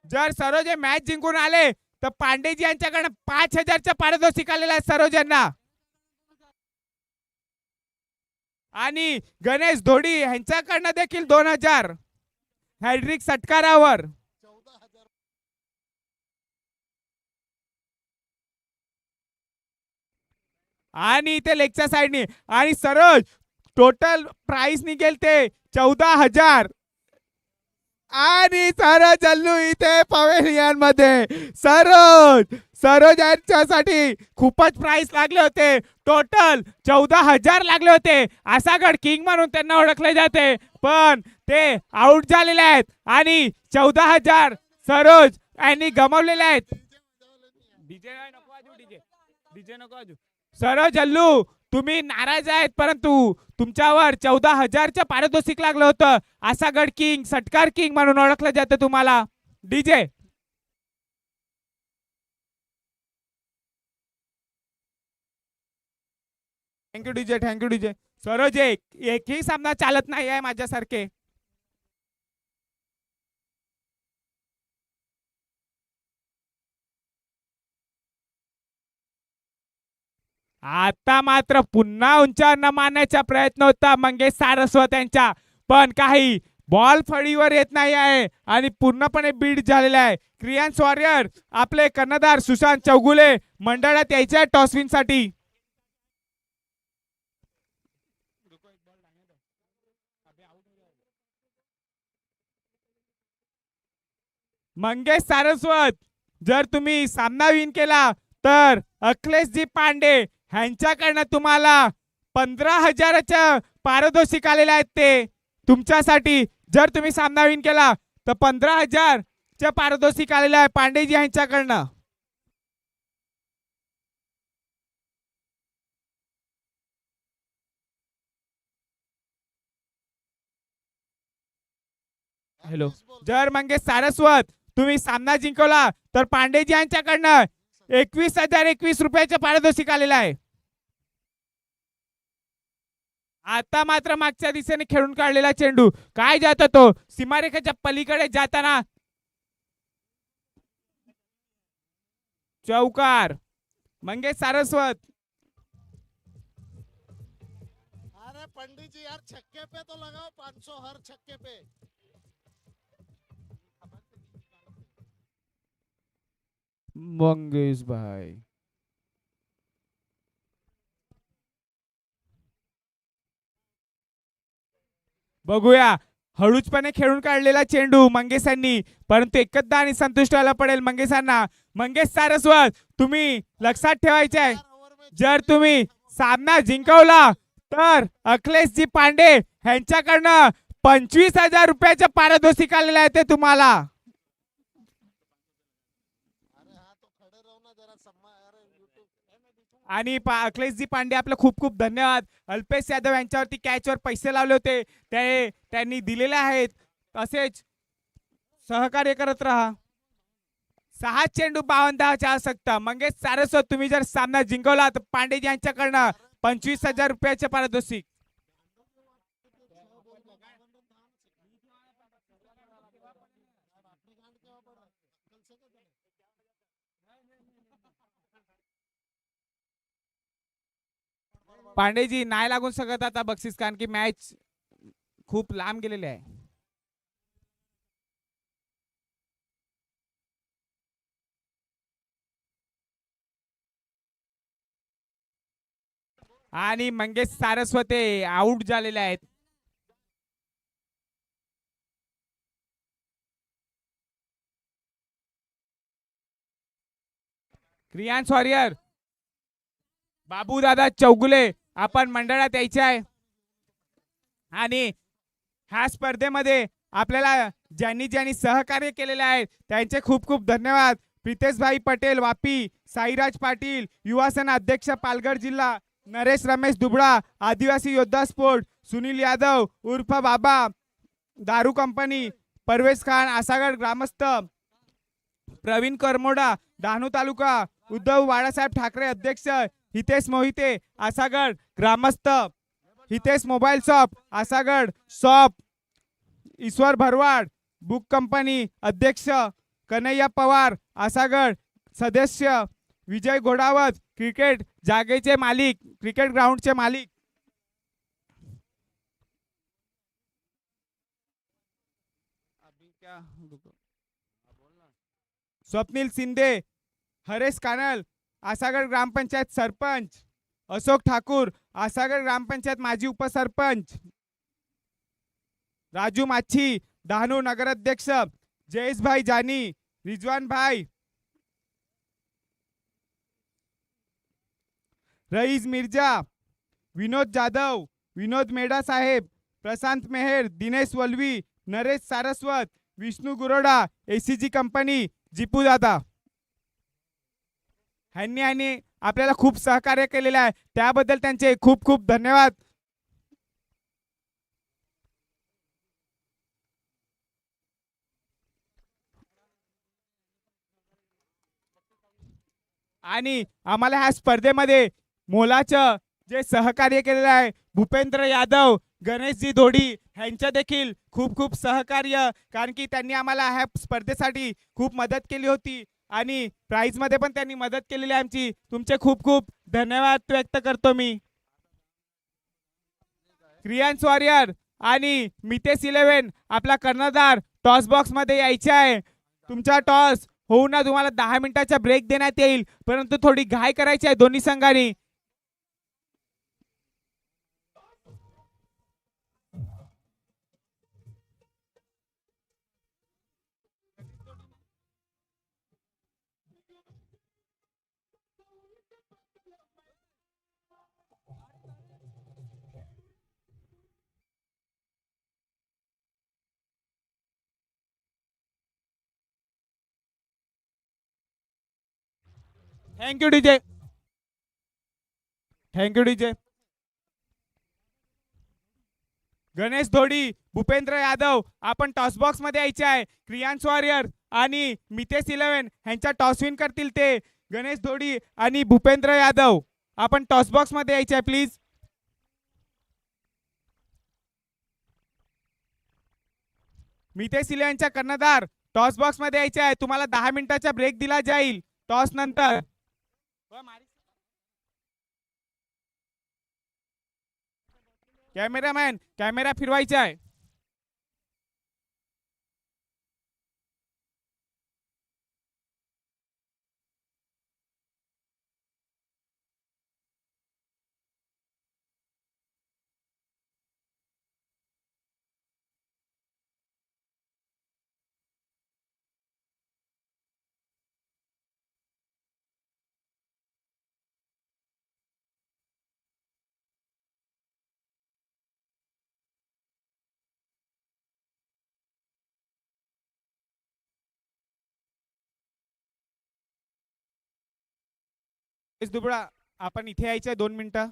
जर सरोज हे मॅच जिंकून आले तर पांडेजी यांच्याकडनं 5000 चं पारितोषिक आलेलं आहे सरोज यांना. आणि गणेश धोडी यांच्याकडनं देखील 2000 हॅड्रिक षटकारावर. आणि इथे लेगच्या साइडनी आणि सरोज टोटल प्राइस निघेल ते 14,000. आणि सरोज अल्लू इथे पवेलियन मध्ये सरोज यांच्यासाठी खूपच प्राइस लागले होते. टोटल 14,000 लागले होते. आसागड किंग म्हणून त्यांना ओळखले जाते, पण ते आउट झालेले आहेत आणि 14,000 सरोज यांनी गमावलेले आहेत. डीजे नको वाजू. सरोज अल्लू तुम्ही नाराज आहेत, परंतु तुमच्यावर 14,000चं पारितोषिक लागलं होतं. आसागड किंग, षटकार किंग म्हणून ओळखलं जातं तुम्हाला. DJ thank you DJ. सरोज एकही सामना चालत नाही आहे माझ्यासारखे. आता मात्र पुन्हा उंचावर मारण्याचा प्रयत्न होता मंगेश सारस्वत यांचा, पण काही बॉल फळीवर येत नाही आहे आणि पूर्णपणे बीट झालेला आहे. क्रियांस वॉरियर आपले कर्णधार सुशांत चौगुले मंडळात यायचे टॉसविन साठी. मंगेश सारस्वत जर तुम्ही सामना विन केला तर अखिलेशजी पांडे ह्यांच्याकडनं तुम्हाला 15,000च्या पारितोषिक आलेले आहेत ते तुमच्यासाठी. जर तुम्ही सामना विन केला तर 15,000च्या पारितोषिक आलेलं आहे पांडेजी यांच्याकडनं. हॅलो. जर मंगेश सारस्वत तुम्ही सामना जिंकवला तर पांडेजी यांच्याकडनं 21,021 रुपयाचे पारितोषिक आलेलं आहे. आता मात्र मागच्या दिशेने खेळून काढलेला चेंडू काय जातो तो सीमारेखेच्या पलीकडे जाताना चौकार. मंगेश सारस्वत. अरे पंडित जी यार छक्के पे तो लगाओ 500 हर छक्के पे. मंगेश भाई. बघूया हळूचपणे खेळून काढलेला चेंडू मंगेशांनी, परंतु एकदा आणि संतुष्ट व्हायला पडेल मंगेशांना. मंगेश सारस्वत तुम्ही लक्षात ठेवायचे आहे जर तुम्ही सामना जिंकवला तर अखिलेशजी पांडे यांच्याकडनं 25,000 रुपयाचे पारितोषिक आलेले आहे ते तुम्हाला. आणि अखिलेशजी पांडे आपलं खूप खूप धन्यवाद. अल्पेश यादव यांच्यावरती कॅचवर पैसे लावले होते त्यांनी दिलेले आहेत. असेच सहकार्य करत राहा. 6 चेंडू 52 धावांची आवश्यकता. मंगेश सारस्वत तुम्ही जर सामना जिंकवला तर पांडेजी यांच्याकडनं 25,000 रुपयाचे पारितोषिक. पांडेजी नाही लागून शकत आता बक्षीस कारण की मॅच खूप लांब गेलेली आहे. आणि मंगेश सारस्वते आउट झालेले आहेत. क्रियांश वॉरियर बाबू दादा चौगुले आपण मंडळात यायचे आहे. आणि ह्या स्पर्धेमध्ये आपल्याला ज्यांनी ज्यांनी सहकार्य केलेले आहे त्यांचे खूप खूप धन्यवाद. प्रितेश भाई पटेल वापी, साईराज पाटील युवा सेना अध्यक्ष पालघर जिल्हा, नरेश रमेश दुबळा आदिवासी योद्धा स्पोर्ट, सुनील यादव उर्फ बाबा दारू कंपनी, परवेश खान आसागड ग्रामस्थ, प्रवीण करमोडा डहाणू तालुका, उद्धव बाळासाहेब ठाकरे अध्यक्ष, हितेश मोहिते आसागड ग्रामस्थ, हितेश मोबाईल शॉप आसागड शॉप, ईश्वर भरवाड बुक कंपनी अध्यक्ष, कन्हैया पवार आसागड सदस्य, विजय घोडावत क्रिकेट जागेचे मालिक क्रिकेट ग्राउंडचे मालिक. स्वप्नील शिंदे, हरेश कानल आसागड ग्रामपंचायत सरपंच, अशोक ठाकूर आसागड ग्रामपंचायत माजी उपसरपंच, राजू माछी डहाणू नगराध्यक्ष, जयेश भाई जानी, रिजवान भाई, रईस मिर्जा, विनोद जाधव, विनोद मेढा साहेब, प्रशांत मेहर, दिनेश वलवी, नरेश सारस्वत, विष्णू गुरोडा, एसीजी कंपनी, जीपू दादा. ह्यांनी आपल्याला खूप सहकार्य केलेले आहे त्याबद्दल त्यांचे खूप खूप धन्यवाद. आणि आम्हाला ह्या स्पर्धेमध्ये मोलाचं जे सहकार्य केलेलं आहे भूपेंद्र यादव, गणेशजी धोडी ह्यांचं देखील खूप खूप सहकार्य, कारण की त्यांनी आम्हाला ह्या स्पर्धेसाठी खूप मदत केली होती आणि प्राइज मध्ये पण त्यांनी मदत केलेली आहे आमची. तुमचे खूप खूप धन्यवाद व्यक्त करतो मी. क्रियांश वॉरियर आणि मितेश 11 आपला कर्णधार टॉस बॉक्स मध्ये यायचे आहे. तुमचा टॉस होऊन ना तुम्हाला 10 मिनिटाचा ब्रेक देण्यात येईल, परंतु थोडी घाई करायची आहे दोन्ही संघांनी. Thank you DJ. Thank you DJ. Ganesh Dhodi, Bhupendra Yadav आपण टॉस बॉक्स मध्ये यायचे आहे. क्रियांश वॉरियर आणि मितेश 11 ह्यांच्या टॉस विन करतील ते. गणेश धोडी आणि भूपेंद्र यादव आपण टॉस बॉक्स मध्ये यायचे आहे प्लीज. मितेश 11च्या कर्णधार टॉस बॉक्स मध्ये यायचे आहे. तुम्हाला 10 मिनिटाचा ब्रेक दिला जाईल टॉस नंतर. कॅमेरामॅन कॅमेरा फिरवायचा आहे. दुबळा आपण इथे यायचंय 2 मिनिटं.